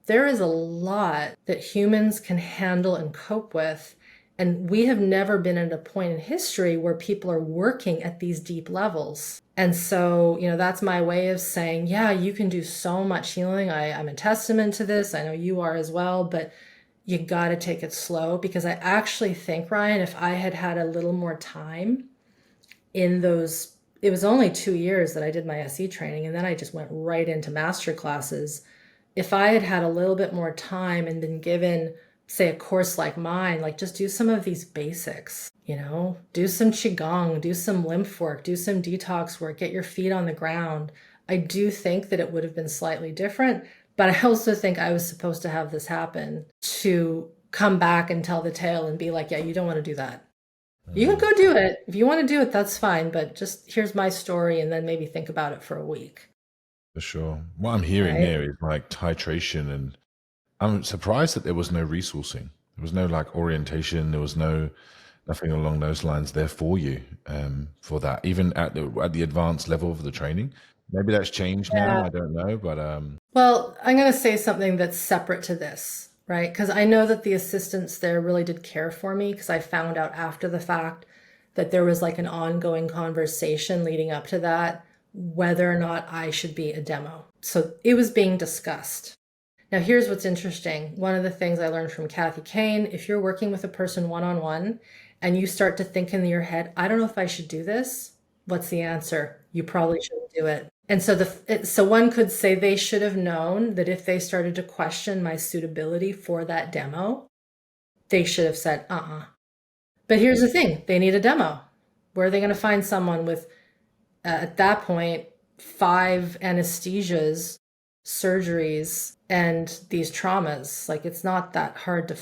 there is a lot that humans can handle and cope with And we have never been at a point in history where people are working at these deep levels. And so, that's my way of saying, yeah, you can do so much healing. I'm a testament to this. I know you are as well, but you got to take it slow, because I actually think, Ryan, if I had had a little more time in those, it was only 2 years that I did my SE training, and then I just went right into master classes. If I had had a little bit more time and been given, say, a course like mine, like just do some of these basics, do some Qigong, do some lymph work, do some detox work, get your feet on the ground. I do think that it would have been slightly different, but I also think I was supposed to have this happen to come back and tell the tale and be like, yeah, you don't want to do that. You can go do it. If you want to do it, that's fine, but just here's my story, and then maybe think about it for a week. For sure. What I'm hearing Right? here is like titration, and I'm surprised that there was no resourcing. There was no like orientation. There was nothing along those lines there for you for that. Even at the advanced level of the training, maybe that's changed now. Yeah. I don't know, but Well, I'm going to say something that's separate to this, right? Because I know that the assistants there really did care for me, because I found out after the fact that there was like an ongoing conversation leading up to that, whether or not I should be a demo. So it was being discussed. Now, here's what's interesting. One of the things I learned from Kathy Kane, if you're working with a person one-on-one and you start to think in your head, I don't know if I should do this, what's the answer? You probably shouldn't do it. And so one could say they should have known that if they started to question my suitability for that demo, they should have said, But here's the thing, they need a demo. Where are they going to find someone with, at that point, 5 anesthesias, surgeries, and these traumas? Like, it's not that hard to,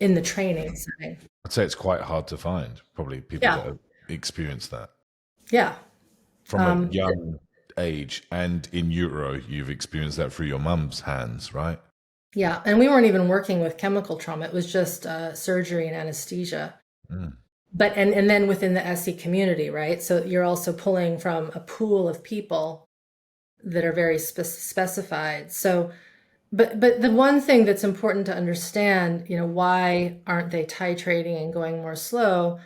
in the training setting. I'd say it's quite hard to find probably people that Yeah. have experienced that Yeah. from a young age, and in utero, you've experienced that through your mum's hands, right? Yeah. And we weren't even working with chemical trauma. It was just surgery and anesthesia. But and then within the SE community, right? So you're also pulling from a pool of people that are very specified. So, but the one thing that's important to understand, why aren't they titrating and going more slow?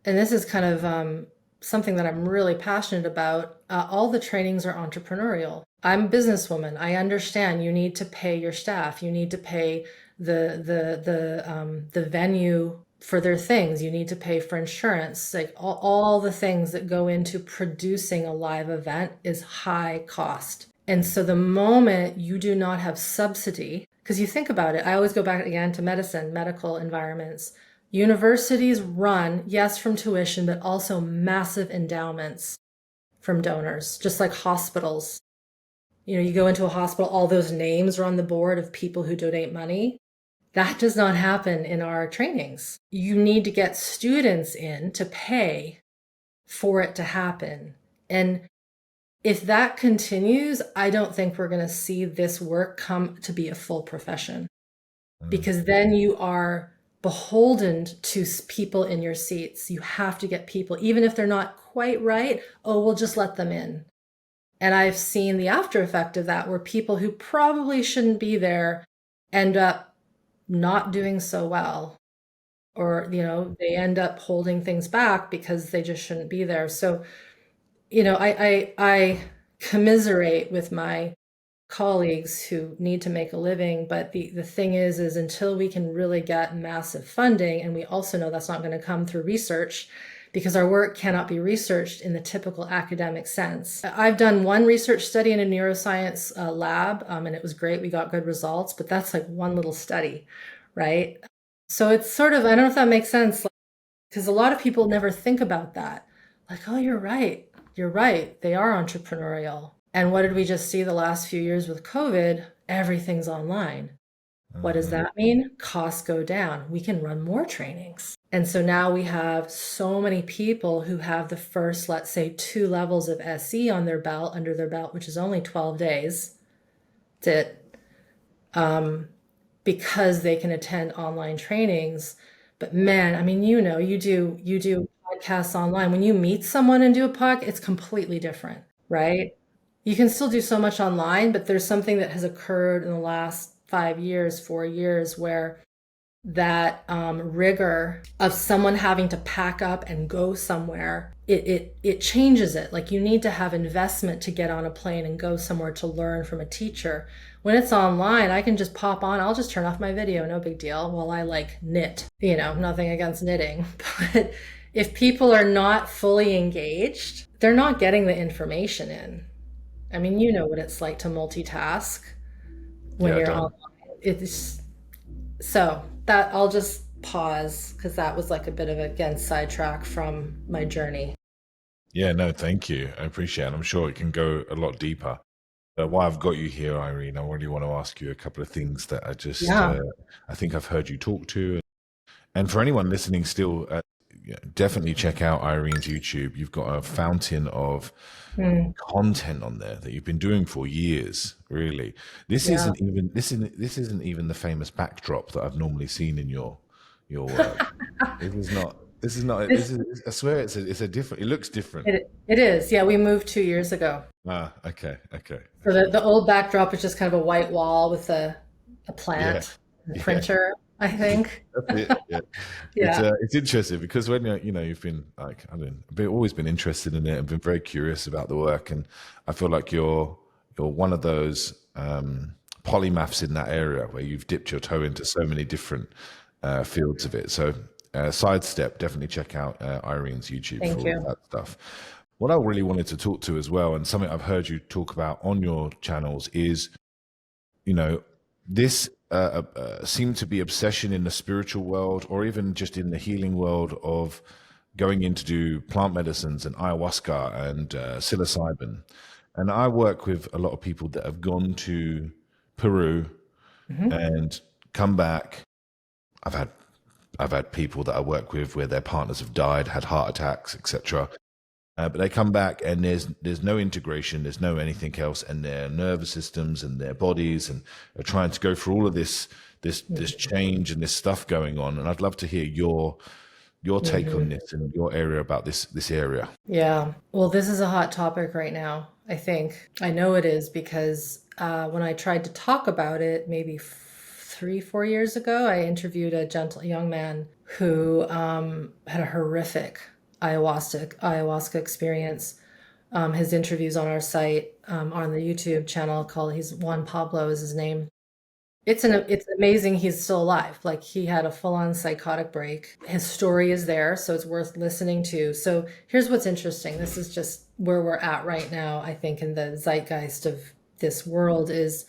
And this is kind of something that I'm really passionate about. All the trainings are entrepreneurial. I'm a businesswoman. I understand you need to pay your staff. You need to pay the venue for their things. You need to pay for insurance. Like all the things that go into producing a live event is high cost. And so the moment you do not have subsidy, because you think about it, I always go back again to medicine, medical environments. Universities run, yes, from tuition, but also massive endowments from donors, just like hospitals. You go into a hospital, all those names are on the board of people who donate money. That does not happen in our trainings. You need to get students in to pay for it to happen. And if that continues, I don't think we're going to see this work come to be a full profession, because then you are beholden to people in your seats. You have to get people, even if they're not quite right, we'll just let them in. And I've seen the after effect of that, where people who probably shouldn't be there end up not doing so well, or they end up holding things back because they just shouldn't be there. So I commiserate with my colleagues who need to make a living, but the thing is until we can really get massive funding, and we also know that's not going to come through research, because our work cannot be researched in the typical academic sense. I've done one research study in a neuroscience lab, and it was great. We got good results, but that's like one little study, right? So it's sort of, I don't know if that makes sense, because a lot of people never think about that. Like, oh, you're right. You're right. They are entrepreneurial. And what did we just see the last few years with COVID? Everything's online. What does that mean? Costs go down. We can run more trainings. And so now we have so many people who have the first, let's say, 2 levels of SE on their belt, under their belt, which is only 12 days. That's it. Because they can attend online trainings. But man, I mean, you do podcasts online. When you meet someone and do a podcast, it's completely different, right? You can still do so much online, but there's something that has occurred in the last 5 years, 4 years, where that rigor of someone having to pack up and go somewhere, it changes it. Like, you need to have investment to get on a plane and go somewhere to learn from a teacher. When it's online, I can just pop on, I'll just turn off my video, no big deal, while I like knit. Nothing against knitting. But if people are not fully engaged, they're not getting the information in. I mean, you know what it's like to multitask when Yeah, I you're don't. online. It's so that I'll just pause because that was like a bit of, again, sidetrack from my journey. Yeah, no, thank you. I appreciate it. I'm sure it can go a lot deeper. While I've got you here, Irene, I really want to ask you a couple of things that Yeah. I think I've heard you talk to. And for anyone listening still, yeah, definitely check out Irene's YouTube. You've got a fountain of Mm, content on there that you've been doing for years, really. yeah. This isn't even the famous backdrop that I've normally seen in your work. This is not It's, I swear it's a different, it looks different. it is. Yeah, we moved 2 years ago. Ah, okay, okay, So okay. the old backdrop is just kind of a white wall with a Yeah, plant, a yeah. printer, I think. That's it. Yeah, Yeah. it's interesting because when you've been like, I don't know, always been interested in it and been very curious about the work, and I feel like you're one of those polymaths in that area where you've dipped your toe into so many different fields of it. So, sidestep, definitely check out Irene's YouTube for Thank all of you. that stuff. What I really wanted to talk to as well, and something I've heard you talk about on your channels, is you know, this seemed to be obsession in the spiritual world or even just in the healing world of going in to do plant medicines and ayahuasca and psilocybin. And I work with a lot of people that have gone to Peru Hmm. and come back. I've had I've had people that I work with where their partners have died, had heart attacks, etc. But they come back and there's no integration, there's no anything else, and their nervous systems and their bodies and are trying to go through all of this change and this stuff going on. And I'd love to hear your take on Hmm. this and your area about this area. Yeah. Well, this is a hot topic right now, I think. I know it is because when I tried to talk about it maybe 3, 4 years ago, I interviewed a gentle young man who had a horrific ayahuasca experience. His interviews on our site, on the YouTube channel, called he's Juan Pablo is his name. It's amazing he's still alive. Like, he had a full-on psychotic break. His story is there, so it's worth listening to. So here's what's interesting. This is just where we're at right now, I think, in the zeitgeist of this world is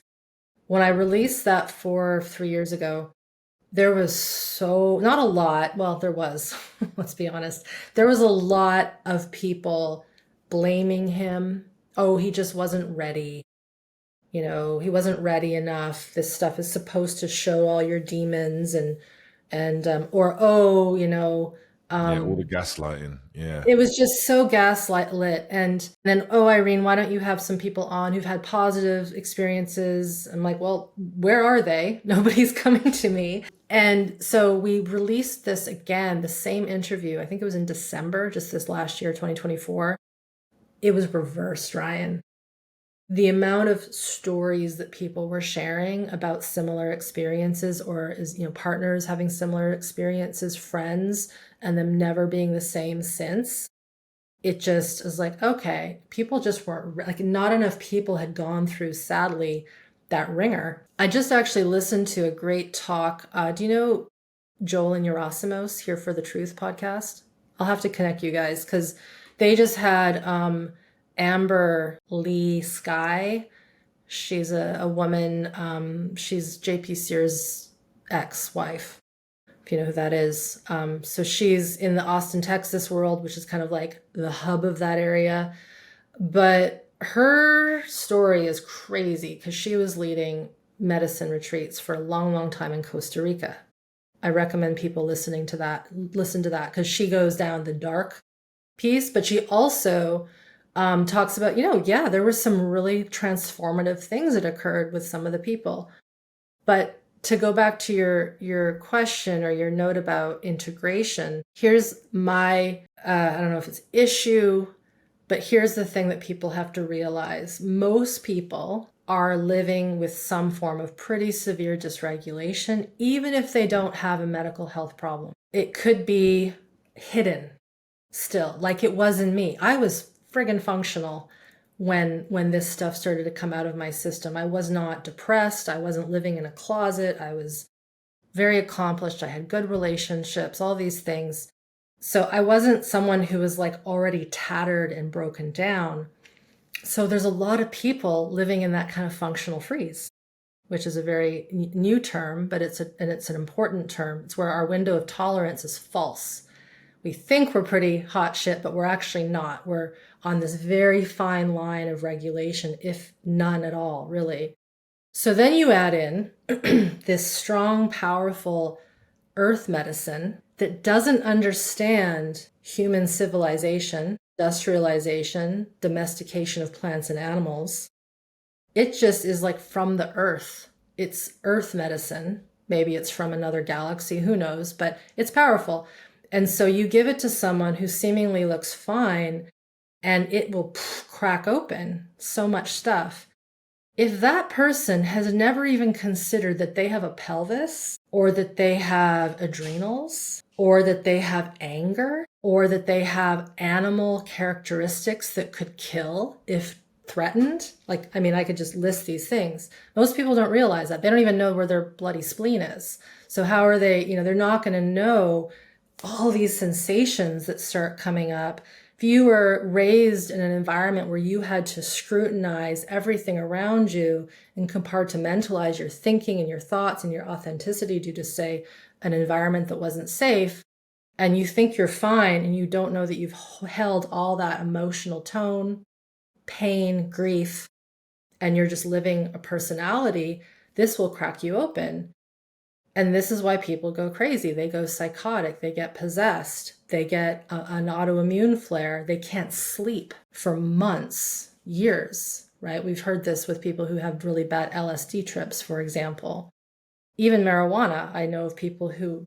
when I released that 3 years ago, there was not a lot, well, there was, let's be honest. There was a lot of people blaming him. Oh, he just wasn't ready. He wasn't ready enough. This stuff is supposed to show all your demons or, oh, Yeah, all um, the gaslighting. Yeah, it was just so gaslight lit. And then, oh, Irene, why don't you have some people on who've had positive experiences? I'm like, well, where are they? Nobody's coming to me. And so we released this again, the same interview. I think it was in December, just this last year, 2024. It was reversed, Ryan. The amount of stories that people were sharing about similar experiences, or partners having similar experiences, friends, and them never being the same since, it just is like, okay, people just weren't like, not enough people had gone through, sadly, that ringer. I just actually listened to a great talk. Do you know Joel and Yerasimos here for the Truth podcast? I'll have to connect you guys because they just had Amber Lee Sky. She's a woman. She's JP Sears' ex-wife, if you know who that is. So she's in the Austin, Texas world, which is kind of like the hub of that area. But her story is crazy because she was leading medicine retreats for a long, long time in Costa Rica. I recommend people listen to that because she goes down the dark piece, but she also talks about, yeah, there were some really transformative things that occurred with some of the people. But to go back to your question or your note about integration, here's my, I don't know if it's issue, but here's the thing that people have to realize. Most people are living with some form of pretty severe dysregulation, even if they don't have a medical health problem. It could be hidden still, like it was in me. I was friggin' functional when this stuff started to come out of my system. I was not depressed. I wasn't living in a closet. I was very accomplished. I had good relationships, all these things. So I wasn't someone who was like already tattered and broken down. So there's a lot of people living in that kind of functional freeze, which is a very new term, but it's an important term. It's where our window of tolerance is false. We think we're pretty hot shit, but we're actually not. We're on this very fine line of regulation, if none at all, really. So then you add in this strong, powerful earth medicine that doesn't understand human civilization, industrialization, domestication of plants and animals. It just is like from the earth. It's earth medicine. Maybe it's from another galaxy, who knows, but it's powerful. And so you give it to someone who seemingly looks fine and it will crack open so much stuff. If that person has never even considered that they have a pelvis, or that they have adrenals, or that they have anger, or that they have animal characteristics that could kill if threatened, like, I mean, I could just list these things. Most people don't realize that. They don't even know where their bloody spleen is. So how are they, they're not going to know all these sensations that start coming up. If you were raised in an environment where you had to scrutinize everything around you and compartmentalize your thinking and your thoughts and your authenticity due to, say, an environment that wasn't safe, and you think you're fine and you don't know that you've held all that emotional tone, pain, grief, and you're just living a personality, this will crack you open. And this is why people go crazy. They go psychotic. They get possessed. They get an autoimmune flare. They can't sleep for months, years, right? We've heard this with people who have really bad LSD trips, for example. Even marijuana, I know of people who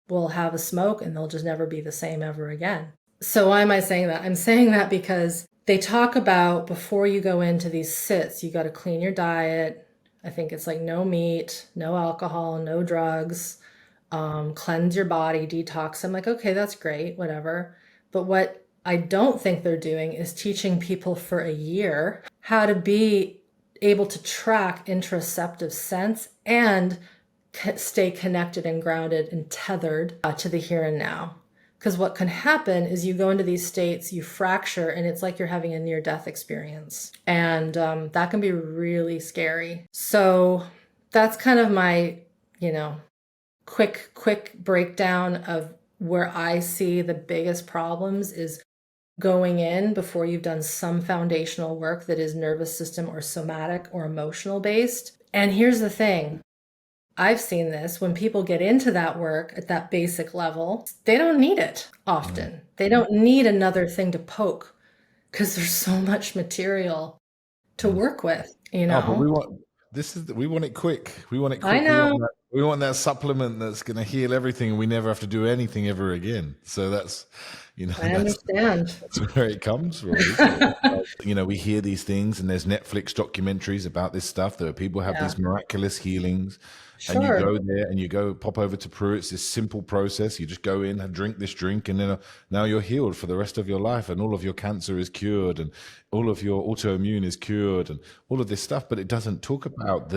will have a smoke and they'll just never be the same ever again. So why am I saying that? I'm saying that because they talk about before you go into these sits, you got to clean your diet. I think it's like no meat, no alcohol, no drugs, cleanse your body, detox. I'm like, okay, that's great, whatever. But what I don't think they're doing is teaching people for a year how to be able to track interoceptive sense and stay connected and grounded and tethered to the here and now. Because what can happen is you go into these states, you fracture, and it's like you're having a near-death experience. And that can be really scary. So that's kind of my, quick breakdown of where I see the biggest problems is going in before you've done some foundational work that is nervous system or somatic or emotional based. And here's the thing. I've seen this when people get into that work at that basic level, they don't need it often. They don't need another thing to poke because there's so much material to work with, Oh, but we want it quick. We want it I quick. know. We want that supplement that's going to heal everything, and we never have to do anything ever again. So that's, I understand. that's where it comes from, isn't it? We hear these things, and there's Netflix documentaries about this stuff that people have Yeah, these miraculous healings. And you sure. go there and you go pop over to Peru. It's this simple process. You just go in and drink this drink, and then now you're healed for the rest of your life, and all of your cancer is cured, and all of your autoimmune is cured, and all of this stuff. But it doesn't talk about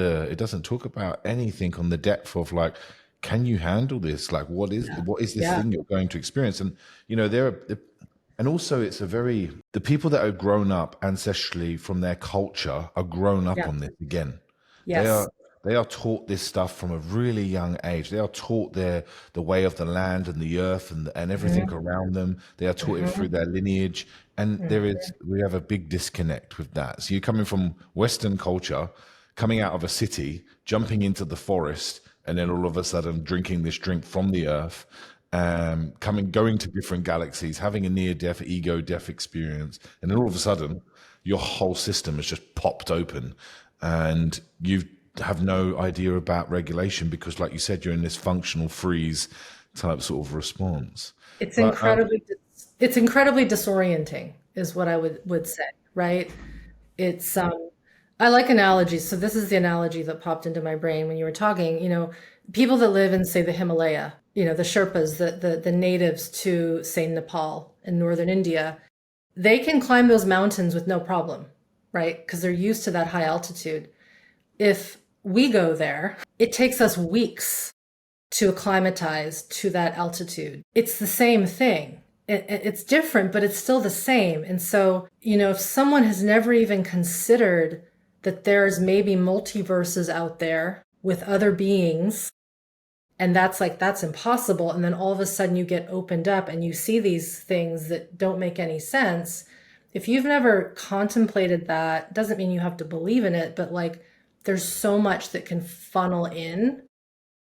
anything on the depth of like, can you handle this? Like, what is this Yeah, thing you're going to experience? And and also it's the people that are grown up ancestrally from their culture are grown up yeah, on this again. They yes. are they are taught this stuff from a really young age. They are taught the way of the land and the earth and everything Hmm. around them. They are taught it through Hmm. their lineage, and Hmm. we have a big disconnect with that. So you're coming from Western culture, coming out of a city, jumping into the forest, and then all of a sudden drinking this drink from the earth, going to different galaxies, having a near-death, ego-death experience, and then all of a sudden, your whole system has just popped open, and you have no idea about regulation because, like you said, you're in this functional freeze type sort of response. It's But it's incredibly disorienting, is what I would say, right? It's I like analogies. So this is the analogy that popped into my brain when you were talking. People that live in, say, the Himalaya, the Sherpas, the natives to, say, Nepal and northern India, they can climb those mountains with no problem, right? Because they're used to that high altitude. If we go there, it takes us weeks to acclimatize to that altitude. It's the same thing. It's different, but it's still the same. And so, if someone has never even considered that there's maybe multiverses out there with other beings, and that's impossible. And then all of a sudden you get opened up and you see these things that don't make any sense. If you've never contemplated that, doesn't mean you have to believe in it, but like there's so much that can funnel in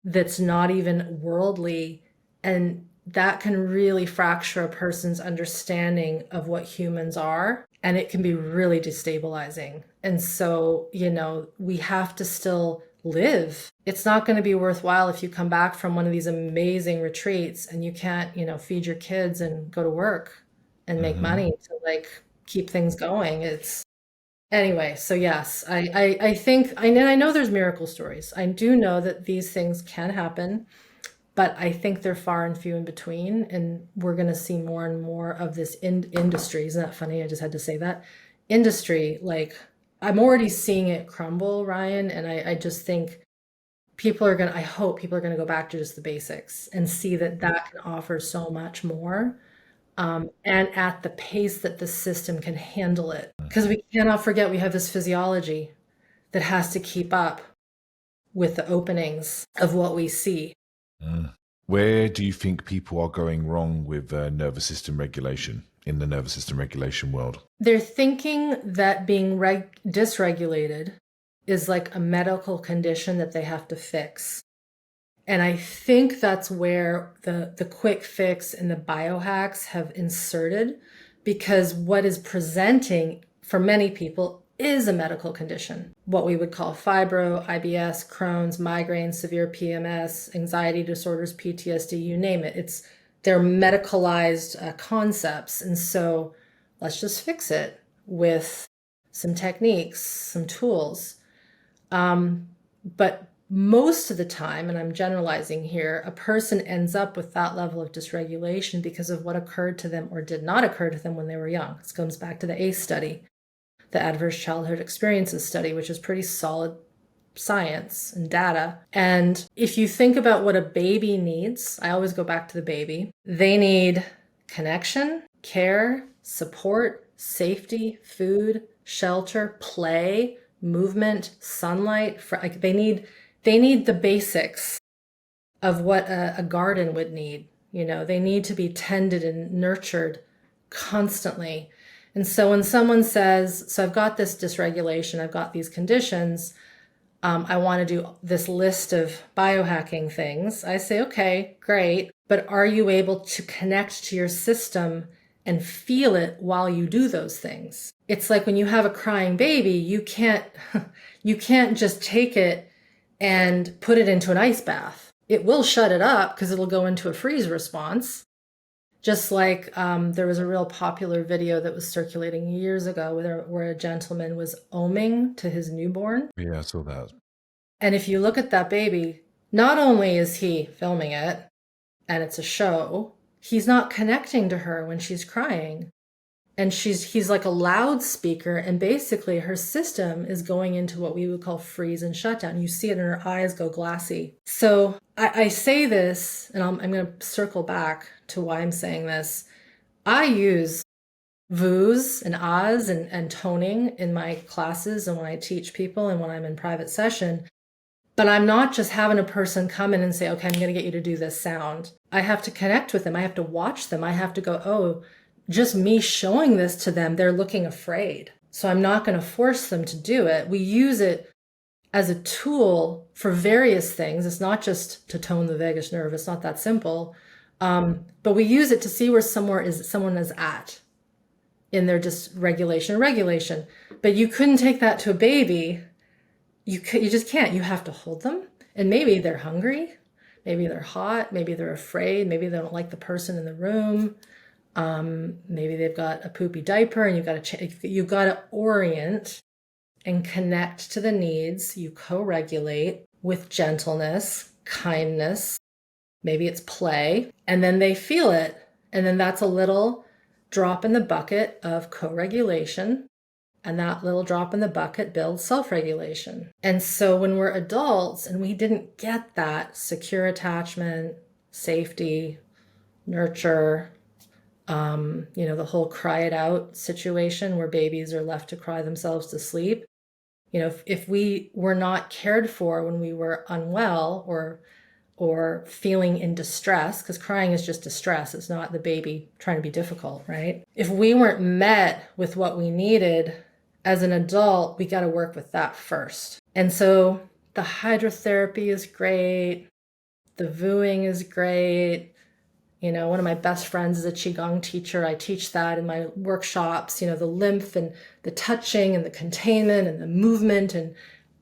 that's not even worldly, and that can really fracture a person's understanding of what humans are, and it can be really destabilizing. And so, we have to still live. It's not going to be worthwhile if you come back from one of these amazing retreats and you can't, feed your kids and go to work and make money to like keep things going. Anyway, so yes, I think, and I know there's miracle stories. I do know that these things can happen, but I think they're far and few in between. And we're going to see more and more of this industry. Isn't that funny? I just had to say that. Industry, like I'm already seeing it crumble, Ryan. And I just think I hope people are going to go back to just the basics and see that can offer so much more. And at the pace that the system can handle it. Because we cannot forget we have this physiology that has to keep up with the openings of what we see. Where do you think people are going wrong with nervous system regulation in the nervous system regulation world? They're thinking that being dysregulated is like a medical condition that they have to fix. And I think that's where the quick fix and the biohacks have inserted, because what is presenting for many people is a medical condition. What we would call fibro, IBS, Crohn's, migraine, severe PMS, anxiety disorders, PTSD, you name it. They're medicalized concepts. And so let's just fix it with some techniques, some tools. But most of the time, and I'm generalizing here, a person ends up with that level of dysregulation because of what occurred to them or did not occur to them when they were young. This comes back to the ACE study, the Adverse Childhood Experiences study, which is pretty solid science and data. And if you think about what a baby needs, I always go back to the baby. They need connection, care, support, safety, food, shelter, play, movement, sunlight. They need the basics of what a garden would need. They need to be tended and nurtured constantly. And so when someone says, so I've got this dysregulation, I've got these conditions, I want to do this list of biohacking things, I say, okay, great. But are you able to connect to your system and feel it while you do those things? It's like when you have a crying baby, you can't just take it and put it into an ice bath. It will shut it up because it'll go into a freeze response. Just like there was a real popular video that was circulating years ago where a gentleman was oming to his newborn. Yeah, I saw that. And if you look at that baby, not only is he filming it and it's a show, he's not connecting to her when she's crying. And he's like a loudspeaker, and basically her system is going into what we would call freeze and shutdown. You see it in her eyes go glassy. So I say this, and I'm going to circle back to why I'm saying this. I use voos and ahs and toning in my classes and when I teach people and when I'm in private session. But I'm not just having a person come in and say, okay, I'm going to get you to do this sound. I have to connect with them. I have to watch them. I have to go, oh, just me showing this to them, they're looking afraid. So I'm not going to force them to do it. We use it as a tool for various things. It's not just to tone the vagus nerve. It's not that simple. But we use it to see where someone is at in their dysregulation or regulation. But you couldn't take that to a baby. You just can't. You have to hold them. And maybe they're hungry. Maybe they're hot. Maybe they're afraid. Maybe they don't like the person in the room. Maybe they've got a poopy diaper and you've got to orient and connect to the needs. You co-regulate with gentleness, kindness, maybe it's play, and then they feel it. And then that's a little drop in the bucket of co-regulation. And that little drop in the bucket builds self-regulation. And so when we're adults and we didn't get that secure attachment, safety, nurture, the whole cry it out situation where babies are left to cry themselves to sleep. If we were not cared for when we were unwell or feeling in distress, because crying is just distress, it's not the baby trying to be difficult, right? If we weren't met with what we needed as an adult, we got to work with that first. And so the hydrotherapy is great. The Vuing is great. One of my best friends is a Qigong teacher. I teach that in my workshops, the lymph and the touching and the containment and the movement and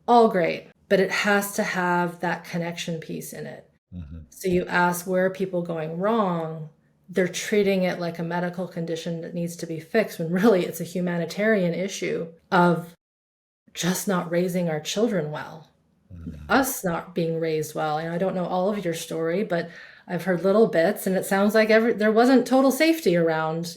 all great. But it has to have that connection piece in it. Mm-hmm. So you ask, where are people going wrong? They're treating it like a medical condition that needs to be fixed when really it's a humanitarian issue of just not raising our children well, us not being raised well. I don't know all of your story, but I've heard little bits, and it sounds like there wasn't total safety around,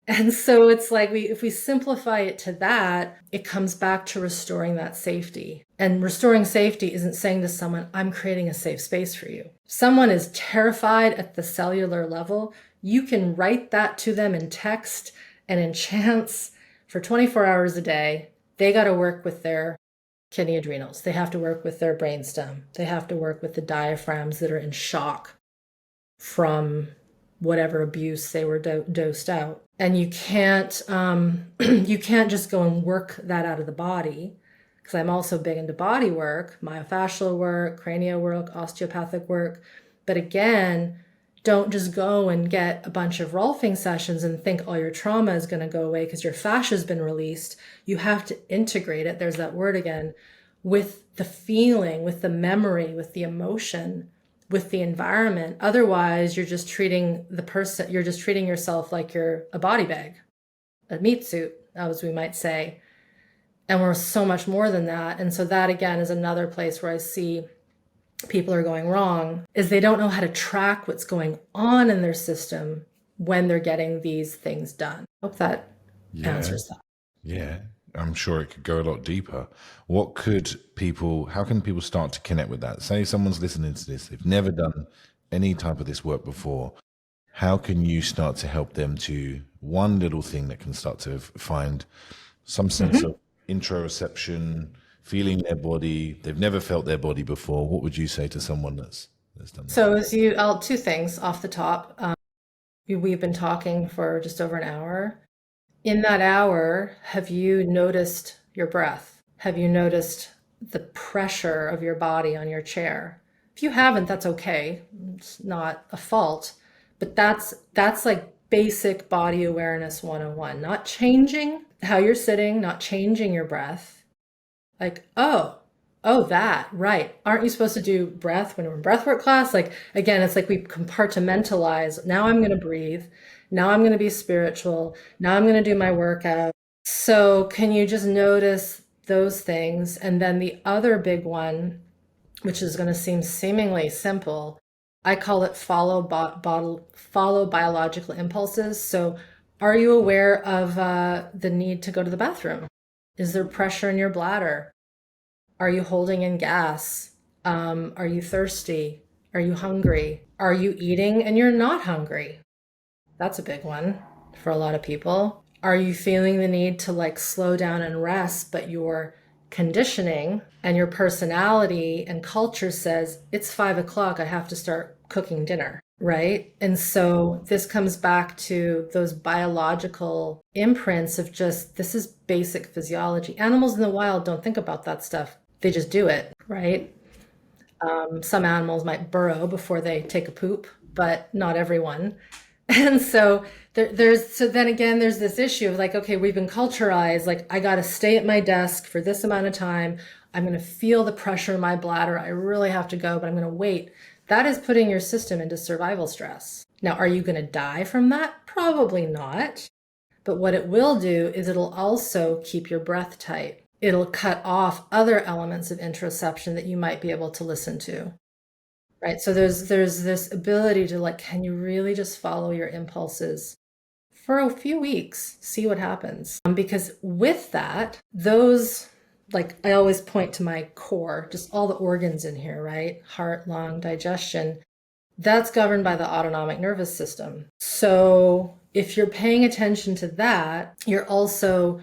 and so it's like if we simplify it to that, it comes back to restoring that safety. And restoring safety isn't saying to someone, I'm creating a safe space for you. Someone is terrified at the cellular level. You can write that to them in text and in chants for 24 hours a day. They got to work with their kidney adrenals. They have to work with their brainstem. They have to work with the diaphragms that are in shock from whatever abuse they were dosed out. And you can't just go and work that out of the body, because I'm also big into body work, myofascial work, cranial work, osteopathic work. But again, don't just go and get a bunch of Rolfing sessions and think all your trauma is going to go away because your fascia has been released. You have to integrate it, there's that word again, with the feeling, with the memory, with the emotion, with the environment. Otherwise, you're just treating yourself like you're a body bag, a meat suit, as we might say. And we're so much more than that. And so that, again, is another place where I see people are going wrong, is they don't know how to track what's going on in their system when they're getting these things done. Hope that answers that. Yeah, I'm sure it could go a lot deeper. How can people start to connect with that? Say someone's listening to this, they've never done any type of this work before. How can you start to help them to one little thing that can start to find some sense of interoception, feeling their body? They've never felt their body before. What would you say to someone that's done that? So two things off the top. We've been talking for just over an hour. In that hour, have you noticed your breath? Have you noticed the pressure of your body on your chair? If you haven't, that's okay. It's not a fault. But that's like basic body awareness 101. Not changing how you're sitting, not changing your breath. Like, oh, that, right. Aren't you supposed to do breath when we're in breathwork class? Like, again, it's like we compartmentalize. Now I'm going to breathe. Now I'm going to be spiritual. Now I'm going to do my workout. So can you just notice those things? And then the other big one, which is going to seem seemingly simple, I call it follow biological impulses. So are you aware of the need to go to the bathroom? Is there pressure in your bladder? Are you holding in gas? Are you thirsty? Are you hungry? Are you eating and you're not hungry? That's a big one for a lot of people. Are you feeling the need to slow down and rest, but your conditioning and your personality and culture says it's 5 o'clock, I have to start cooking dinner, right? And so this comes back to those biological imprints of just, this is basic physiology. Animals in the wild don't think about that stuff. They just do it, right? Some animals might burrow before they take a poop, but not everyone. And so then again, there's this issue of okay, we've been culturalized, I got to stay at my desk for this amount of time. I'm going to feel the pressure in my bladder. I really have to go, but I'm going to wait. That is putting your system into survival stress. Now, are you going to die from that? Probably not. But what it will do is it'll also keep your breath tight. it'll cut off other elements of interoception that you might be able to listen to. Right. So there's this ability to like, can you really just follow your impulses for a few weeks, see what happens? Because with that, those, like I always point to my core, just all the organs in here, right? Heart, lung, digestion, that's governed by the autonomic nervous system. So if you're paying attention to that, you're also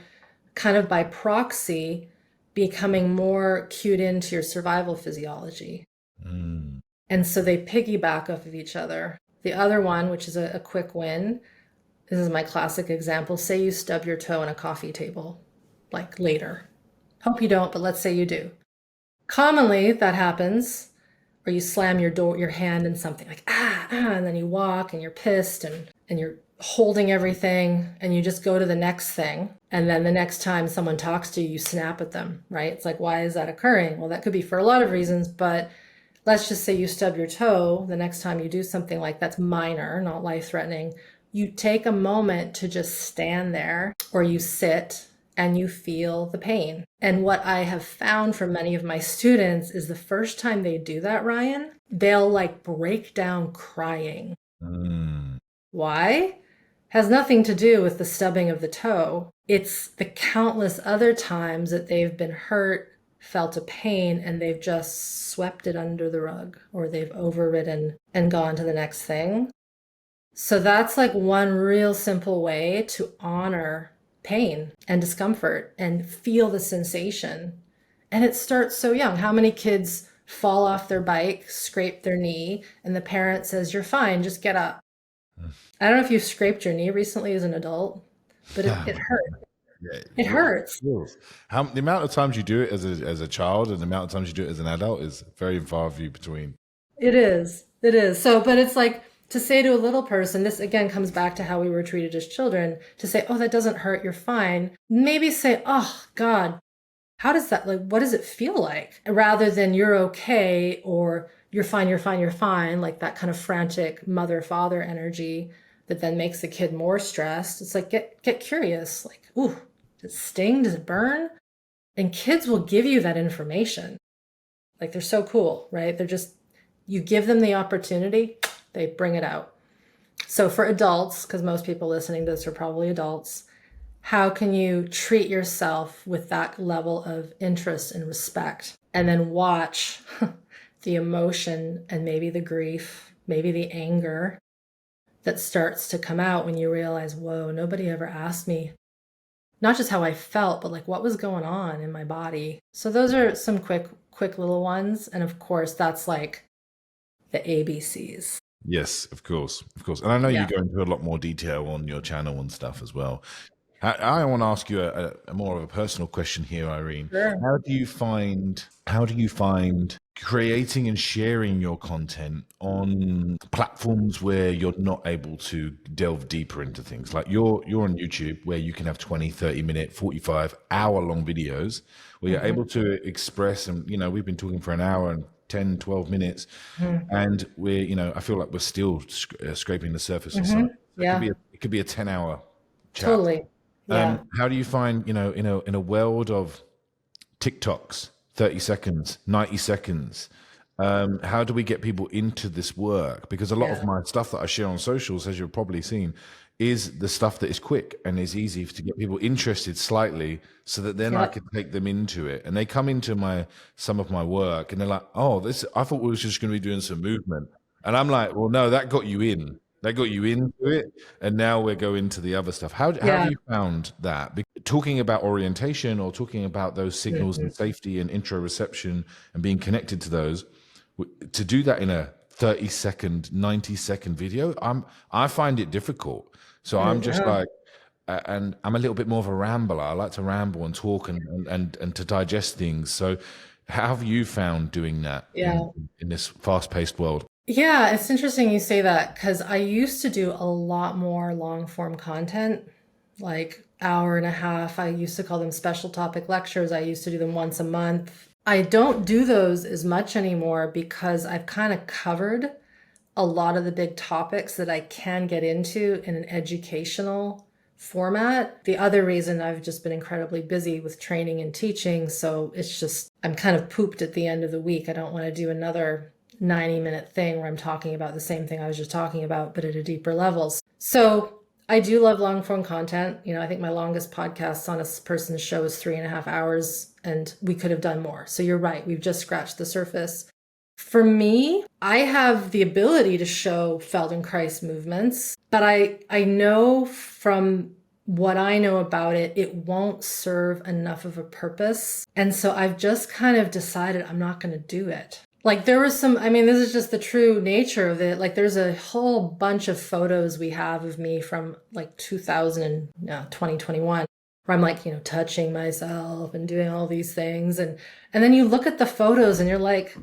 kind of by proxy becoming more cued into your survival physiology. Mm. And so they piggyback off of each other. The other one, which is a quick win, this is my classic example. Say you stub your toe on a coffee table, like later. Hope you don't, but let's say you do. Commonly that happens, or you slam your hand in something like and then you walk and you're pissed and you're holding everything and you just go to the next thing. And then the next time someone talks to you, you snap at them, right? It's like, why is that occurring? Well, that could be for a lot of reasons, but let's just say you stub your toe. The next time you do something like that's minor, not life-threatening, you take a moment to just stand there or you sit and you feel the pain. And what I have found for many of my students is the first time they do that, Ryan, they'll like break down crying. Mm. Why? Has nothing to do with the stubbing of the toe. It's the countless other times that they've been hurt, felt a pain, and they've just swept it under the rug or they've overridden and gone to the next thing. So that's like one real simple way to honor pain and discomfort and feel the sensation. And it starts so young. How many kids fall off their bike, scrape their knee, and the parent says, "You're fine, just get up." I don't know if you've scraped your knee recently as an adult, but it hurts. Yeah, It hurts. the amount of times you do it as a child and the amount of times you do it as an adult is very far few between. It is. It is. So, but it's like to say to a little person, this again comes back to how we were treated as children, to say, "Oh, that doesn't hurt, you're fine." Maybe say, "Oh, God, how does that, like, what does it feel like?" Rather than "you're okay" or "you're fine, you're fine, you're fine," like that kind of frantic mother-father energy that then makes the kid more stressed. It's like, get curious. Like, ooh, does it sting? Does it burn? And kids will give you that information. Like, they're so cool, right? They're just, you give them the opportunity, they bring it out. So for adults, because most people listening to this are probably adults, how can you treat yourself with that level of interest and respect? And then watch the emotion and maybe the grief, maybe the anger that starts to come out when you realize, whoa, nobody ever asked me not just how I felt, but like what was going on in my body. So those are some quick little ones. And of course, that's like the ABCs. Yes, of course, of course. And I know you Yeah. go into a lot more detail on your channel and stuff as well. I want to ask you a more of a personal question here, Irene. Sure. How do you find creating and sharing your content on platforms where you're not able to delve deeper into things? Like you're on YouTube where you can have 20, 30-minute, 45-hour long videos where you're able to express, and we've been talking for an hour and 10, 12 minutes, and I feel like we're still scraping the surface of something. So Yeah, it could be a 10-hour chat. totally. Yeah. How do you find, in a world of TikToks, 30 seconds, 90 seconds, how do we get people into this work? Because a lot of Yeah. my stuff that I share on socials, as you've probably seen, is the stuff that is quick and is easy to get people interested slightly so that then I Yep. can take them into it. And they come into some of my work and they're like, "Oh, I thought we were just going to be doing some movement." And I'm like, "Well, no, that got you in. That got you into it. And now we're going to the other stuff." How have Yeah. you found that? Talking about orientation or talking about those signals Mhm. and safety and interoception and being connected to those, to do that in a 30-second, 90-second video, I find it difficult. So I'm just Yeah. like, and I'm a little bit more of a rambler. I like to ramble and talk and to digest things. So how have you found doing that Yeah. in this fast-paced world? Yeah, it's interesting you say that because I used to do a lot more long form content, like hour and a half. I used to call them special topic lectures. I used to do them once a month. I don't do those as much anymore because I've kind of covered a lot of the big topics that I can get into in an educational format. The other reason, I've just been incredibly busy with training and teaching. So it's just, I'm kind of pooped at the end of the week. I don't want to do another 90-minute thing where I'm talking about the same thing I was just talking about, but at a deeper levels. So I do love long form content. I think my longest podcast on a person's show is 3.5 hours, and we could have done more. So you're right. We've just scratched the surface. For me, I have the ability to show Feldenkrais movements, but I know from what I know about it, it won't serve enough of a purpose. And so I've just kind of decided I'm not going to do it. Like there was some, this is just the true nature of it. Like there's a whole bunch of photos we have of me from like 2021 where I'm like, touching myself and doing all these things. And then you look at the photos and you're like,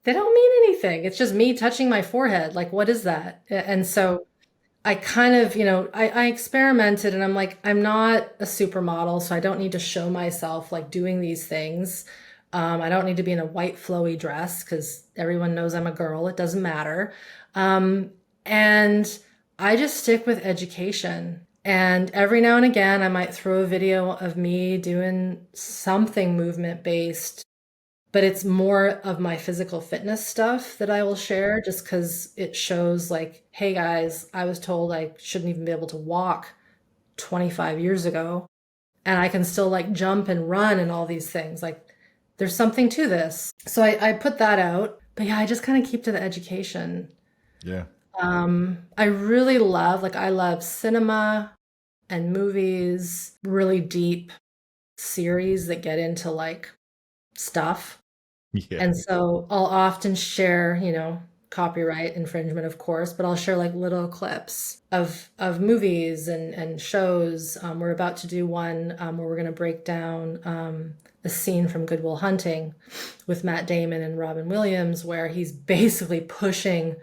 they don't mean anything. It's just me touching my forehead. Like, what is that? And so I kind of, I experimented and I'm like, I'm not a supermodel, so I don't need to show myself like doing these things. I don't need to be in a white flowy dress because everyone knows I'm a girl. It doesn't matter. And I just stick with education. And every now and again, I might throw a video of me doing something movement based, but it's more of my physical fitness stuff that I will share just because it shows like, hey guys, I was told I shouldn't even be able to walk 25 years ago, and I can still like jump and run and all these things. Like there's something to this. So I put that out. But yeah, I just kind of keep to the education. Yeah. I really love, I love cinema and movies, really deep series that get into like stuff. Yeah. And so I'll often share, copyright infringement, of course, but I'll share like little clips of movies and shows. We're about to do one where we're going to break down a scene from Good Will Hunting with Matt Damon and Robin Williams, where he's basically pushing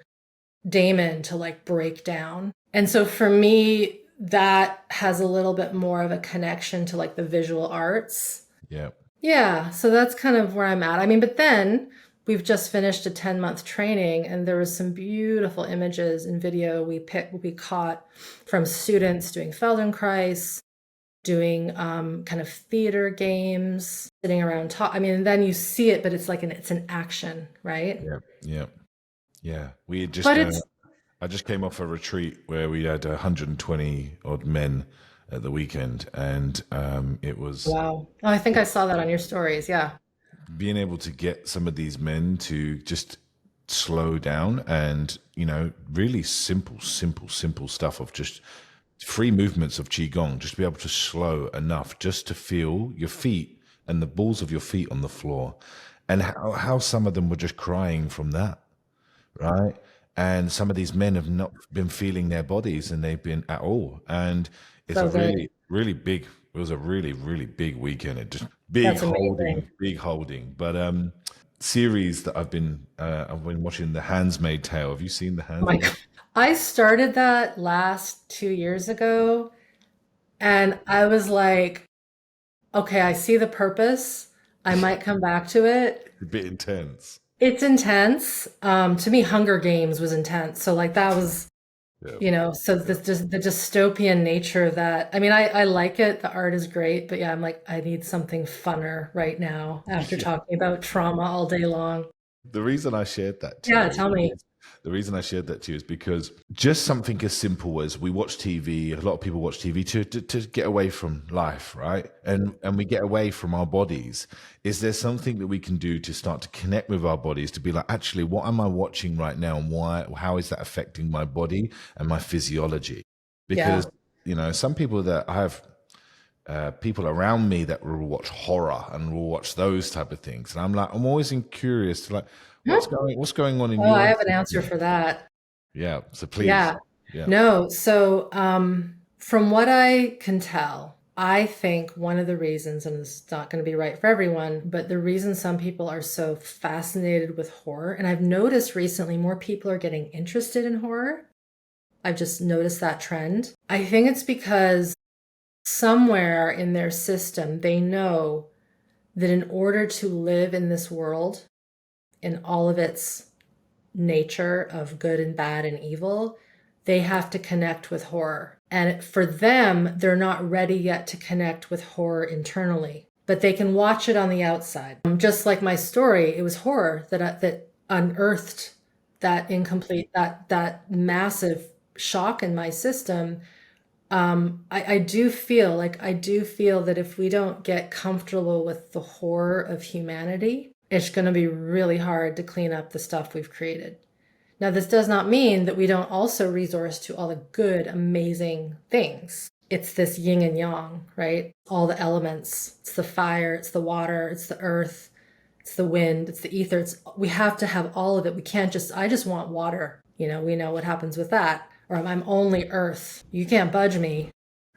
Damon to like break down. And so for me, that has a little bit more of a connection to like the visual arts. Yeah. Yeah, so that's kind of where I'm at. But then we've just finished a 10-month training, and there was some beautiful images and video we caught from students doing Feldenkrais, doing kind of theater games, sitting around and then you see it, but it's like it's an action, right? Yeah. Yeah. Yeah. We had just But it's I just came off a retreat where we had 120 odd men at the weekend, and it was wow. Oh, I think I saw that on your stories. Yeah. being able to get some of these men to just slow down and, really simple stuff of just free movements of qigong, just to be able to slow enough just to feel your feet and the balls of your feet on the floor, and how some of them were just crying from that, right? And some of these men have not been feeling their bodies, and they've been at all. And it's So a good. really, really big. It was a really, really big weekend. It just That's amazing. big holding. But series that I've been watching, The Handmaid's Tale. Have you seen The Oh my Handmaid's? God. I started that last 2 years ago, and I was like, okay, I see the purpose. I might come back to it. A bit intense. It's intense. To me, Hunger Games was intense. So like that was, Yeah. so the dystopian nature of that. I like it. The art is great, but yeah, I'm like, I need something funner right now after talking about trauma all day long. The reason I shared that to Yeah, you tell me. is the reason I shared that to you is because just something as simple as we watch TV. A lot of people watch TV to get away from life, right? And we get away from our bodies. Is there something that we can do to start to connect with our bodies, to be like, actually, what am I watching right now, and why? How is that affecting my body and my physiology? Yeah. Because some people that I have people around me that will watch horror and will watch those type of things, and I'm always curious to like what's going on in Oh, I your have an answer for that. yeah. So please, Yeah. yeah, No, so from what I can tell, I think one of the reasons, and it's not going to be right for everyone, but the reason some people are so fascinated with horror, and I've noticed recently more people are getting interested in horror. I've just noticed that trend. I think it's because somewhere in their system, they know that in order to live in this world, in all of its nature of good and bad and evil, they have to connect with horror. And for them, they're not ready yet to connect with horror internally, but they can watch it on the outside. Just like my story, it was horror that unearthed that incomplete, that massive shock in my system. I do feel that if we don't get comfortable with the horror of humanity, it's going to be really hard to clean up the stuff we've created. Now, this does not mean that we don't also resource to all the good, amazing things. It's this yin and yang, right? All the elements. It's the fire, it's the water, it's the earth, it's the wind, it's the ether. We have to have all of it. We can't I just want water. We know what happens with that. Or I'm only earth. You can't budge me,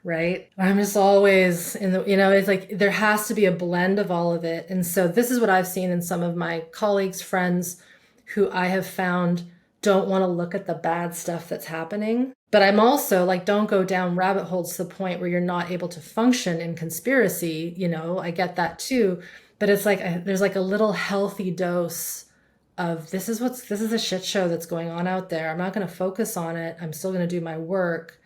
right? I'm just always it's like there has to be a blend of all of it. And so this is what I've seen in some of my colleagues, friends, who I have found don't want to look at the bad stuff that's happening. But I'm also like, don't go down rabbit holes to the point where you're not able to function in conspiracy. I get that too. But it's like there's like a little healthy dose of this is a shit show that's going on out there. I'm not going to focus on it. I'm still going to do my work.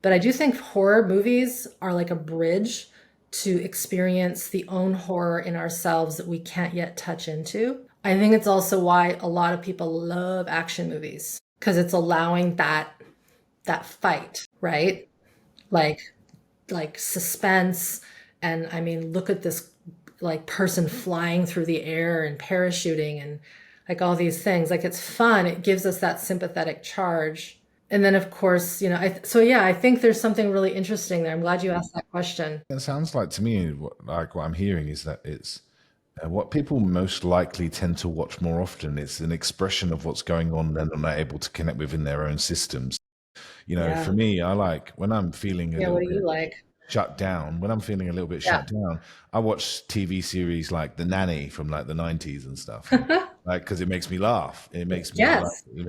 But I do think horror movies are like a bridge to experience the own horror in ourselves that we can't yet touch into. I think it's also why a lot of people love action movies, because it's allowing that fight, right? Like suspense. And I mean, look at this like person flying through the air and parachuting and like all these things. Like it's fun. It gives us that sympathetic charge. And then of course, I think there's something really interesting there. I'm glad you asked that question. It sounds like to me, what I'm hearing is that it's what people most likely tend to watch more often. It's an expression of what's going on and they're not able to connect within their own systems. Yeah. For me, I like when I'm feeling a Yeah. little What do bit you like? shut down, when I'm feeling a little bit Yeah. shut down, I watch TV series like The Nanny from like the 90s and stuff. Like, because it makes me laugh. Yes. It makes me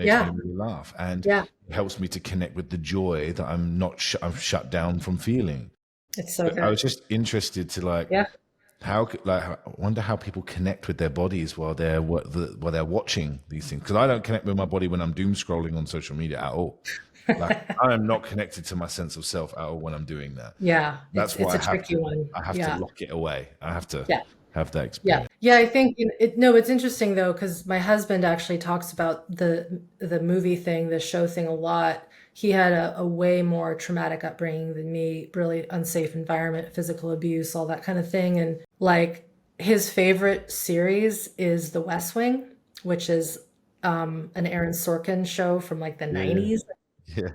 Yeah. really laugh. And Yeah. it helps me to connect with the joy that I'm not, I'm shut down from feeling. It's so But I good. was just interested to like, Yeah. I wonder how people connect with their bodies while they're watching these things. Because I don't connect with my body when I'm doom scrolling on social media at all. Like I am not connected to my sense of self at all when I'm doing that. Yeah. That's It's why a tricky one. I have to Yeah. lock it away. I have to Yeah. have that Yeah. experience. Yeah. I think it's interesting though, because my husband actually talks about the movie thing, the show thing a lot. He had a way more traumatic upbringing than me, really unsafe environment, physical abuse, all that kind of thing. And like his favorite series is The West Wing, which is an Aaron Sorkin show from like the Yeah, 90s. yeah,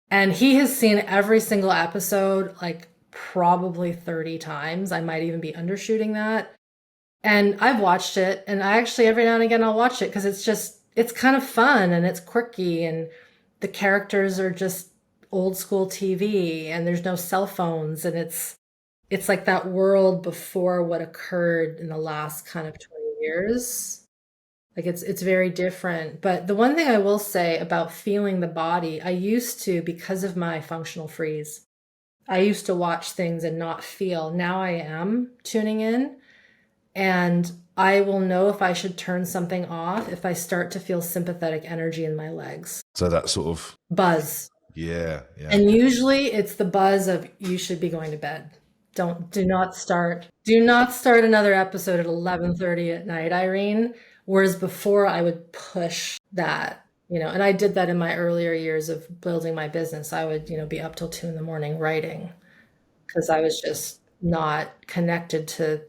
And he has seen every single episode like probably 30 times. I might even be undershooting that. And I've watched it, and I actually every now and again I'll watch it because it's kind of fun and it's quirky and the characters are just old school TV and there's no cell phones and it's like that world before what occurred in the last kind of 20 years. Like it's very different. But the one thing I will say about feeling the body, I used to, because of my functional freeze, I used to watch things and not feel. Now I am tuning in and I will know if I should turn something off if I start to feel sympathetic energy in my legs. so that sort of Buzz. yeah, yeah, And usually it's the buzz of you should be going to bed. Do not start another episode at 11:30 at night, Irene. Whereas before I would push that, and I did that in my earlier years of building my business. I would, be up till 2 in the morning writing because I was just not connected to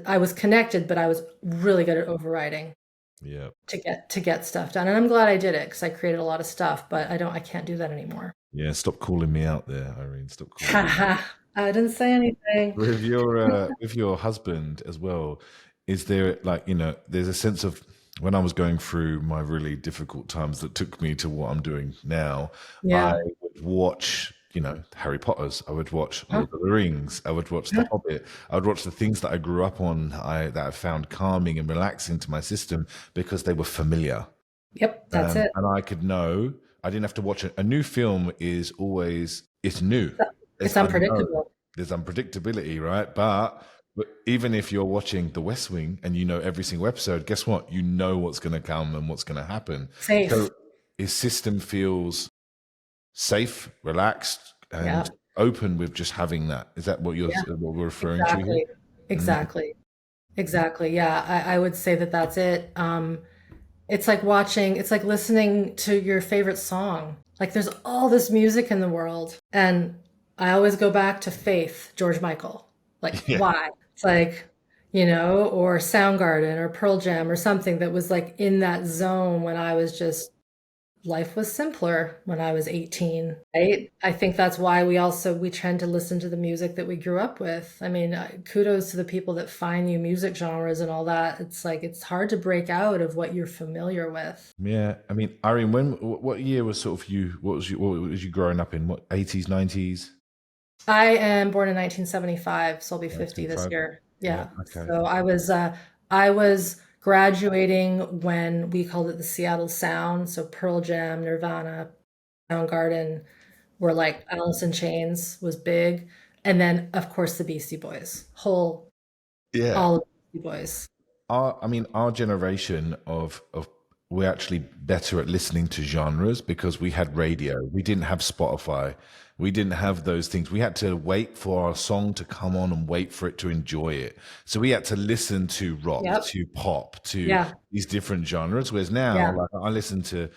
I was connected, but I was really good at overriding yeah, to get stuff done. And I'm glad I did it because I created a lot of stuff, but I can't do that anymore. yeah. Stop calling me out there, Irene. Stop calling me out. I didn't say anything. With your husband as well, is there like there's a sense of when I was going through my really difficult times that took me to what I'm doing now, I Yeah. would watch Harry Potter's, I would watch Huh? Lord of the Rings, I would watch The Yeah. Hobbit, I would watch the things that I grew up on, that I found calming and relaxing to my system because they were familiar. Yep, that's it. And I could know I didn't have to watch it. A new film is always it's new. It's It's unknown. unpredictable. There's unpredictability, right? But even if you're watching The West Wing and you know every single episode, guess what? You know what's going to come and what's going to happen. Safe. So his system feels safe, relaxed, Yeah. and open with just having that. Is that Yeah. what we're referring to here? Exactly. Mm. Exactly. Exactly. Yeah. I would say that that's it. It's like it's like listening to your favorite song. Like there's all this music in the world. And I always go back to Faith, George Michael. Like, Yeah. why? It's like, or Soundgarden or Pearl Jam or something that was like in that zone when I was just life was simpler when I was 18, right? I think that's why we tend to listen to the music that we grew up with. I mean, kudos to the people that find new music genres and all that. It's like it's hard to break out of what you're familiar with. Yeah. I mean, Irene, what year was sort of you? What was you growing up in? What 80s, 90s? I am born in 1975, so I'll be 50 this 1975. year. Yeah. Yeah. Okay. So I was graduating when we called it the Seattle Sound. So Pearl Jam, Nirvana, Soundgarden were like Alice in Chains was big. And then of course the Beastie Boys. Yeah. All of the Beastie Boys. Our generation of we're actually better at listening to genres because we had radio. We didn't have Spotify. We didn't have those things. We had to wait for our song to come on and wait for it to enjoy it. So we had to listen to rock, Yep. to pop, to Yeah. these different genres. Whereas now, Yeah. like I listen to,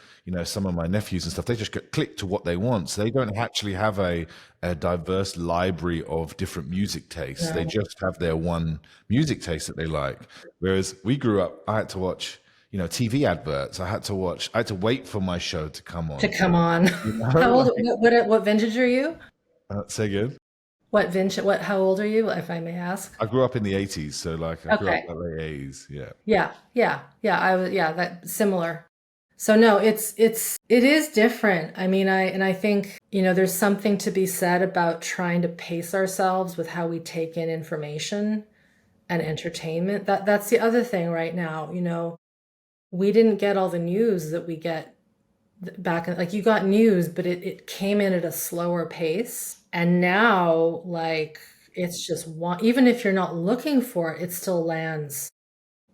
some of my nephews and stuff, they just get click to what they want. So they don't actually have a diverse library of different music tastes. They No. just have their one music taste that they like. Whereas we grew up, I had to watch, TV adverts. I had to wait for my show to come To on. come on. How old Like, what vintage are you? say again. How old are you, if I may ask? I grew up in the 80s, so like I grew up Okay. in the late 80s. Yeah. Yeah, yeah, yeah. Yeah, that similar. So no, it is different. I mean, I think, there's something to be said about trying to pace ourselves with how we take in information and entertainment. That's the other thing right now, we didn't get all the news that we get back in, like you got news, but it came in at a slower pace. And now like it's just one, even if you're not looking for it, it still lands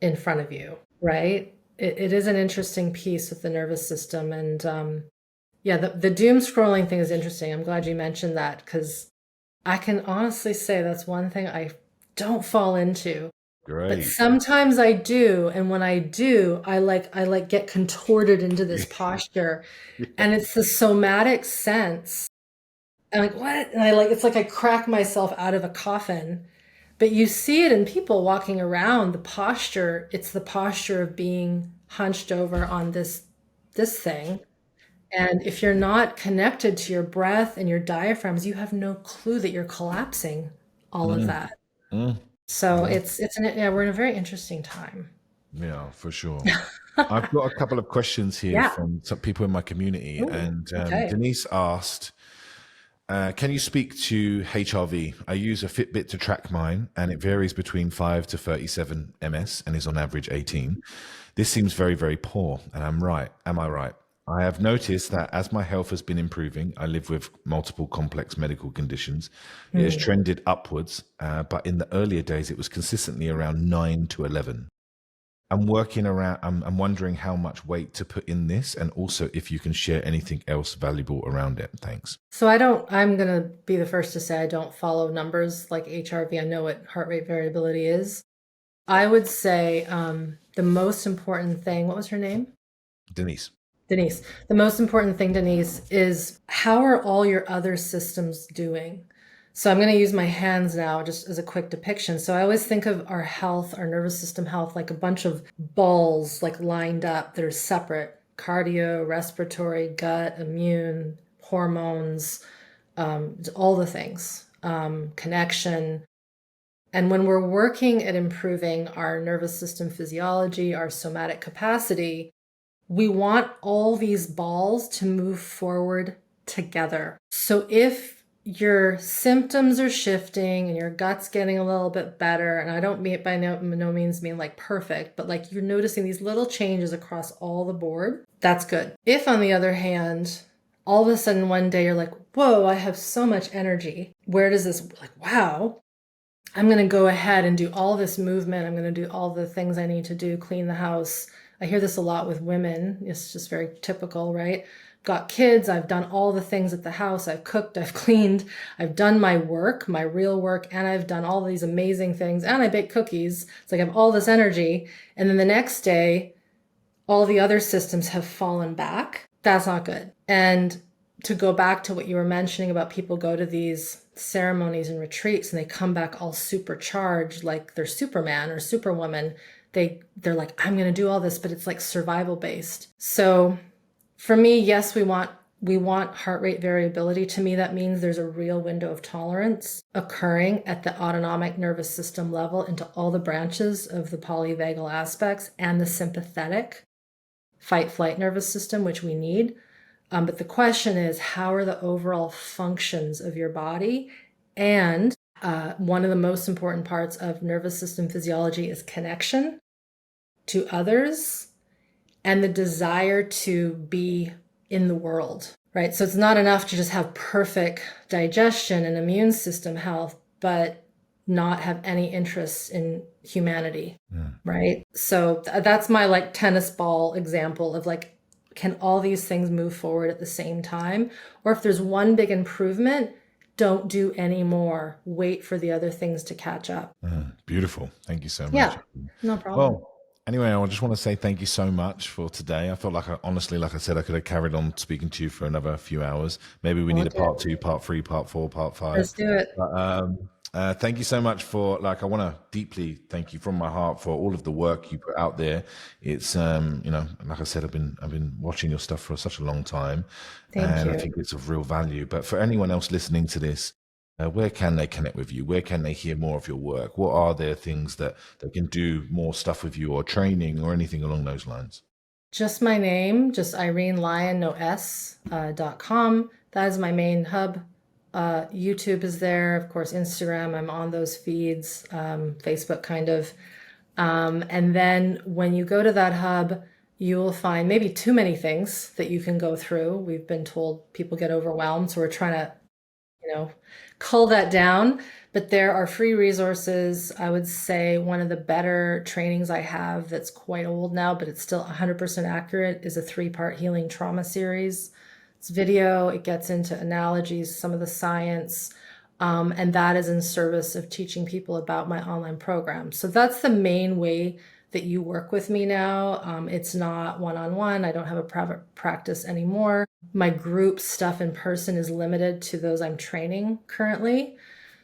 in front of you, right? It is an interesting piece with the nervous system. And yeah, the doom scrolling thing is interesting. I'm glad you mentioned that because I can honestly say that's one thing I don't fall into. But Great. sometimes I do, and when I do, I like get contorted into this posture, and it's the somatic sense. I'm like, what? And it's like I crack myself out of a coffin. But you see it in people walking around, the posture, it's the posture of being hunched over on this thing. And if you're not connected to your breath and your diaphragms, you have no clue that you're collapsing all of Mm, that. mm, So mm. yeah, we're in a very interesting time. Yeah, for sure. I've got a couple of questions here Yeah. from some people in my community, Ooh, and okay. Denise asked, can you speak to HRV? I use a Fitbit to track mine, and it varies between 5 to 37 ms and is on average 18. This seems very, very poor, and I'm right. Am I right? I have noticed that as my health has been improving, I live with multiple complex medical conditions. It has Hmm. trended upwards, but in the earlier days, it was consistently around 9 to 11. I'm wondering how much weight to put in this, and also if you can share anything else valuable around it. Thanks. So I'm gonna be the first to say I don't follow numbers like HRV. I know what heart rate variability is. I would say the most important thing, what was her name? Denise. Denise. The most important thing, Denise, is how are all your other systems doing? So I'm going to use my hands now just as a quick depiction. So I always think of our health, our nervous system health, like a bunch of balls like lined up that are separate: cardio, respiratory, gut, immune, hormones, all the things, connection. And when we're working at improving our nervous system physiology, our somatic capacity, we want all these balls to move forward together. So if your symptoms are shifting and your gut's getting a little bit better, and I don't mean by no means mean like perfect, but like you're noticing these little changes across all the board, that's good. If on the other hand, all of a sudden one day you're like, whoa, I have so much energy. Where does this, like, wow, I'm going to go ahead and do all this movement. I'm going to do all the things I need to do, clean the house. I hear this a lot with women. It's just very typical, right? got kids, I've done all the things at the house, I've cooked, I've cleaned, I've done my work, my real work, and I've done all these amazing things, and I bake cookies. It's like I have all this energy. And then the next day, all the other systems have fallen back. That's not good. And to go back to what you were mentioning about people go to these ceremonies and retreats and they come back all supercharged like they're Superman or Superwoman. They're like, I'm going to do all this, but it's like survival based. So for me, yes, we want heart rate variability. To me, that means there's a real window of tolerance occurring at the autonomic nervous system level into all the branches of the polyvagal aspects and the sympathetic fight flight nervous system, which we need. But the question is, how are the overall functions of your body? And one of the most important parts of nervous system physiology is connection to others and the desire to be in the world, right? So it's not enough to just have perfect digestion and immune system health, but not have any interest in humanity, right? So that's my like tennis ball example of like, can all these things move forward at the same time? Or if there's one big improvement, don't do any more. Wait for the other things to catch up. Beautiful. Thank you so much. Yeah, no problem. Well, anyway, I just want to say thank you so much for today. I felt like, honestly, like I said, I could have carried on speaking to you for another few hours. Maybe we need a part 2, part 3, part 4, part 5. Let's do it. But, thank you so much for, like, I want to deeply thank you from my heart for all of the work you put out there. It's, like I said, I've been watching your stuff for such a long time, Thank you. I think it's of real value. But for anyone else listening to this, where can they connect with you? Where can they hear more of your work? What are there things that they can do more stuff with you or training or anything along those lines? Just my name, just Irene Lyon, no S, .com. That is my main hub. YouTube is there, of course, Instagram, I'm on those feeds, Facebook kind of. And then when you go to that hub, you will find maybe too many things that you can go through. We've been told people get overwhelmed, so we're trying to, cull that down. But there are free resources. I would say one of the better trainings I have that's quite old now, but it's still 100% accurate, is a 3-part healing trauma series. It's video, it gets into analogies, some of the science, and that is in service of teaching people about my online program. So that's the main way that you work with me now. It's not one-on-one. I don't have a private practice anymore. My group stuff in person is limited to those I'm training currently.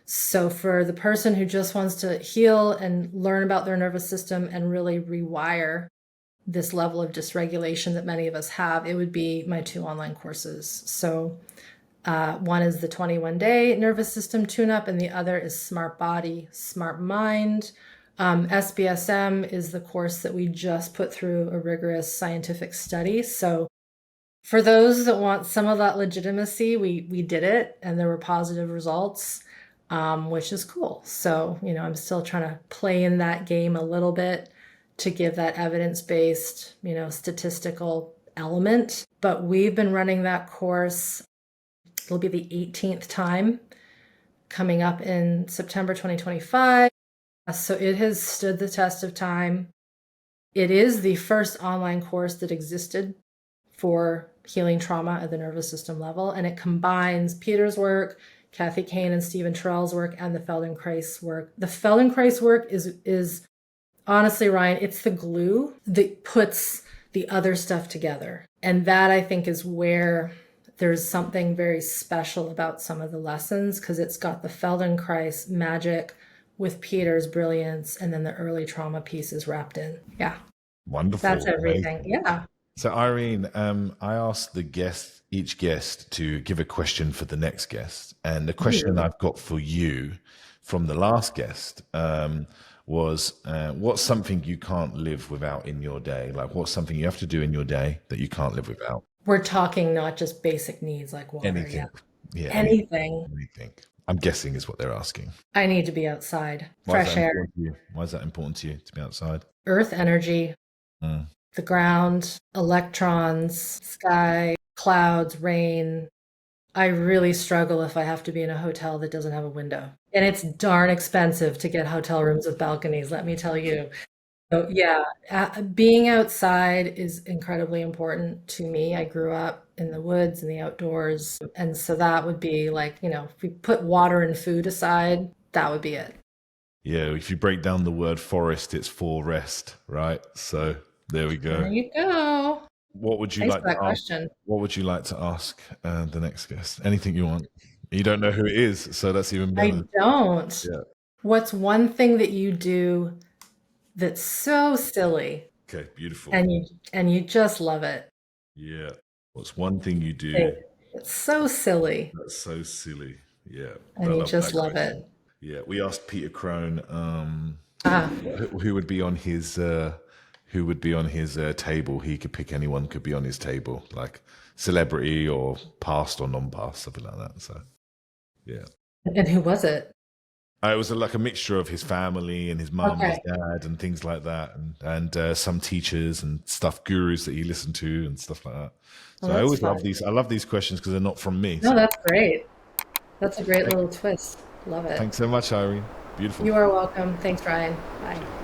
So for the person who just wants to heal and learn about their nervous system and really rewire this level of dysregulation that many of us have, it would be my 2 online courses. So one is the 21-day nervous system tune-up, and the other is Smart Body, Smart Mind. SBSM is the course that we just put through a rigorous scientific study. So for those that want some of that legitimacy, we did it, and there were positive results, which is cool. So, I'm still trying to play in that game a little bit to give that evidence-based, statistical element. But we've been running that course. It'll be the 18th time coming up in September 2025. So it has stood the test of time. It is the first online course that existed for healing trauma at the nervous system level, and it combines Peter's work, Kathy Kane and Stephen Terrell's work, and the Feldenkrais work. The Feldenkrais work is honestly, Ryan, it's the glue that puts the other stuff together. And that, I think, is where there's something very special about some of the lessons, because it's got the Feldenkrais magic with Peter's brilliance, and then the early trauma pieces wrapped in. Yeah. Wonderful. That's everything. Amazing. Yeah. So Irene, I asked each guest to give a question for the next guest. And the question I've got for you from the last guest was, what's something you can't live without in your day? Like, what's something you have to do in your day that you can't live without? We're talking not just basic needs like water. Anything. Yeah. Anything. I'm guessing is what they're asking. I need to be outside. Fresh air. Why is that important to you to be outside? Earth energy, the ground, electrons, sky, clouds, rain. I really struggle if I have to be in a hotel that doesn't have a window. And it's darn expensive to get hotel rooms with balconies, let me tell you. So yeah, being outside is incredibly important to me. I grew up in the woods and the outdoors, and so that would be like, if we put water and food aside, that would be it. Yeah, if you break down the word forest, it's for rest, right? So there we There go. you go. What would you Thanks like for to that ask? question. What would you like to ask the next guest? Anything you want. You don't know who it is, so that's even I better. don't. Yeah. What's one thing that you do that's so silly Okay, beautiful. and you just love it? Yeah. What's one thing you do Think it's so silly that's so silly? Yeah, I and you love just that love question. it. Yeah, we asked Peter Crone Ah, who would be on his table. He could pick anyone could be on his table, like celebrity or past or non-past, something like that. So yeah. and who was it? It was like a mixture of his family and his mum and his Okay. dad and things like that, and some teachers and stuff, gurus that he listened to and stuff like that. Well, So I that's always fun. love these. I love these questions because they're not from me. No, So that's great. That's a great thank- little twist. Love it. thanks so much, Irene. Beautiful. You are welcome. Thanks, Ryan. Bye.